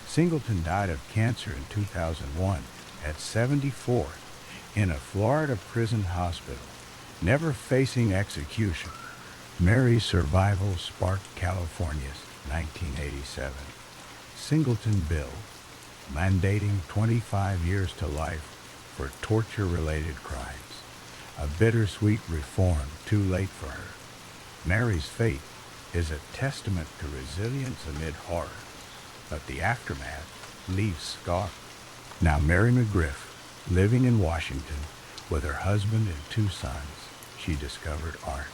Singleton died of cancer in 2001 at 74 in a Florida prison hospital, never facing execution. Mary's survival sparked California's 1987 Singleton Bill, mandating 25 years to life for torture-related crimes. A bittersweet reform too late for her. Mary's fate is a testament to resilience amid horror, but the aftermath leaves scars. Now Mary McGriff, living in Washington with her husband and 2 sons, she discovered art,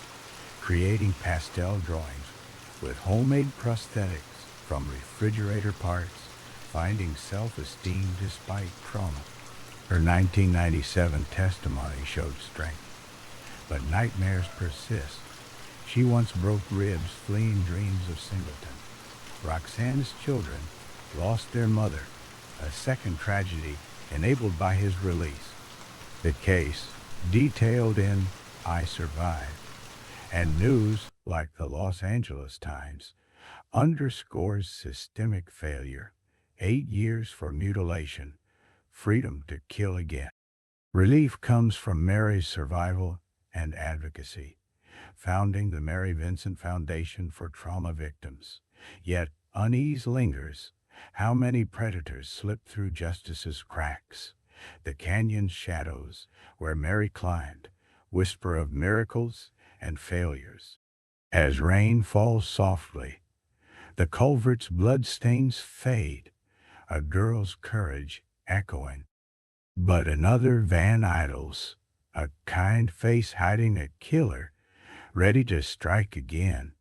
creating pastel drawings with homemade prosthetics from refrigerator parts, finding self-esteem despite trauma. Her 1997 testimony showed strength, but nightmares persist. She once broke ribs fleeing dreams of Singleton. Roxanne's children lost their mother, a second tragedy enabled by his release. The case, detailed in I Survived, and news like the Los Angeles Times, underscores systemic failure. 8 years for mutilation, freedom to kill again. Relief comes from Mary's survival and advocacy, founding the Mary Vincent Foundation for Trauma Victims. Yet unease lingers. How many predators slip through justice's cracks? The canyon's shadows, where Mary climbed, whisper of miracles and failures. As rain falls softly, the culvert's bloodstains fade, a girl's courage echoing. But another Van Idles, a kind face hiding a killer, ready to strike again.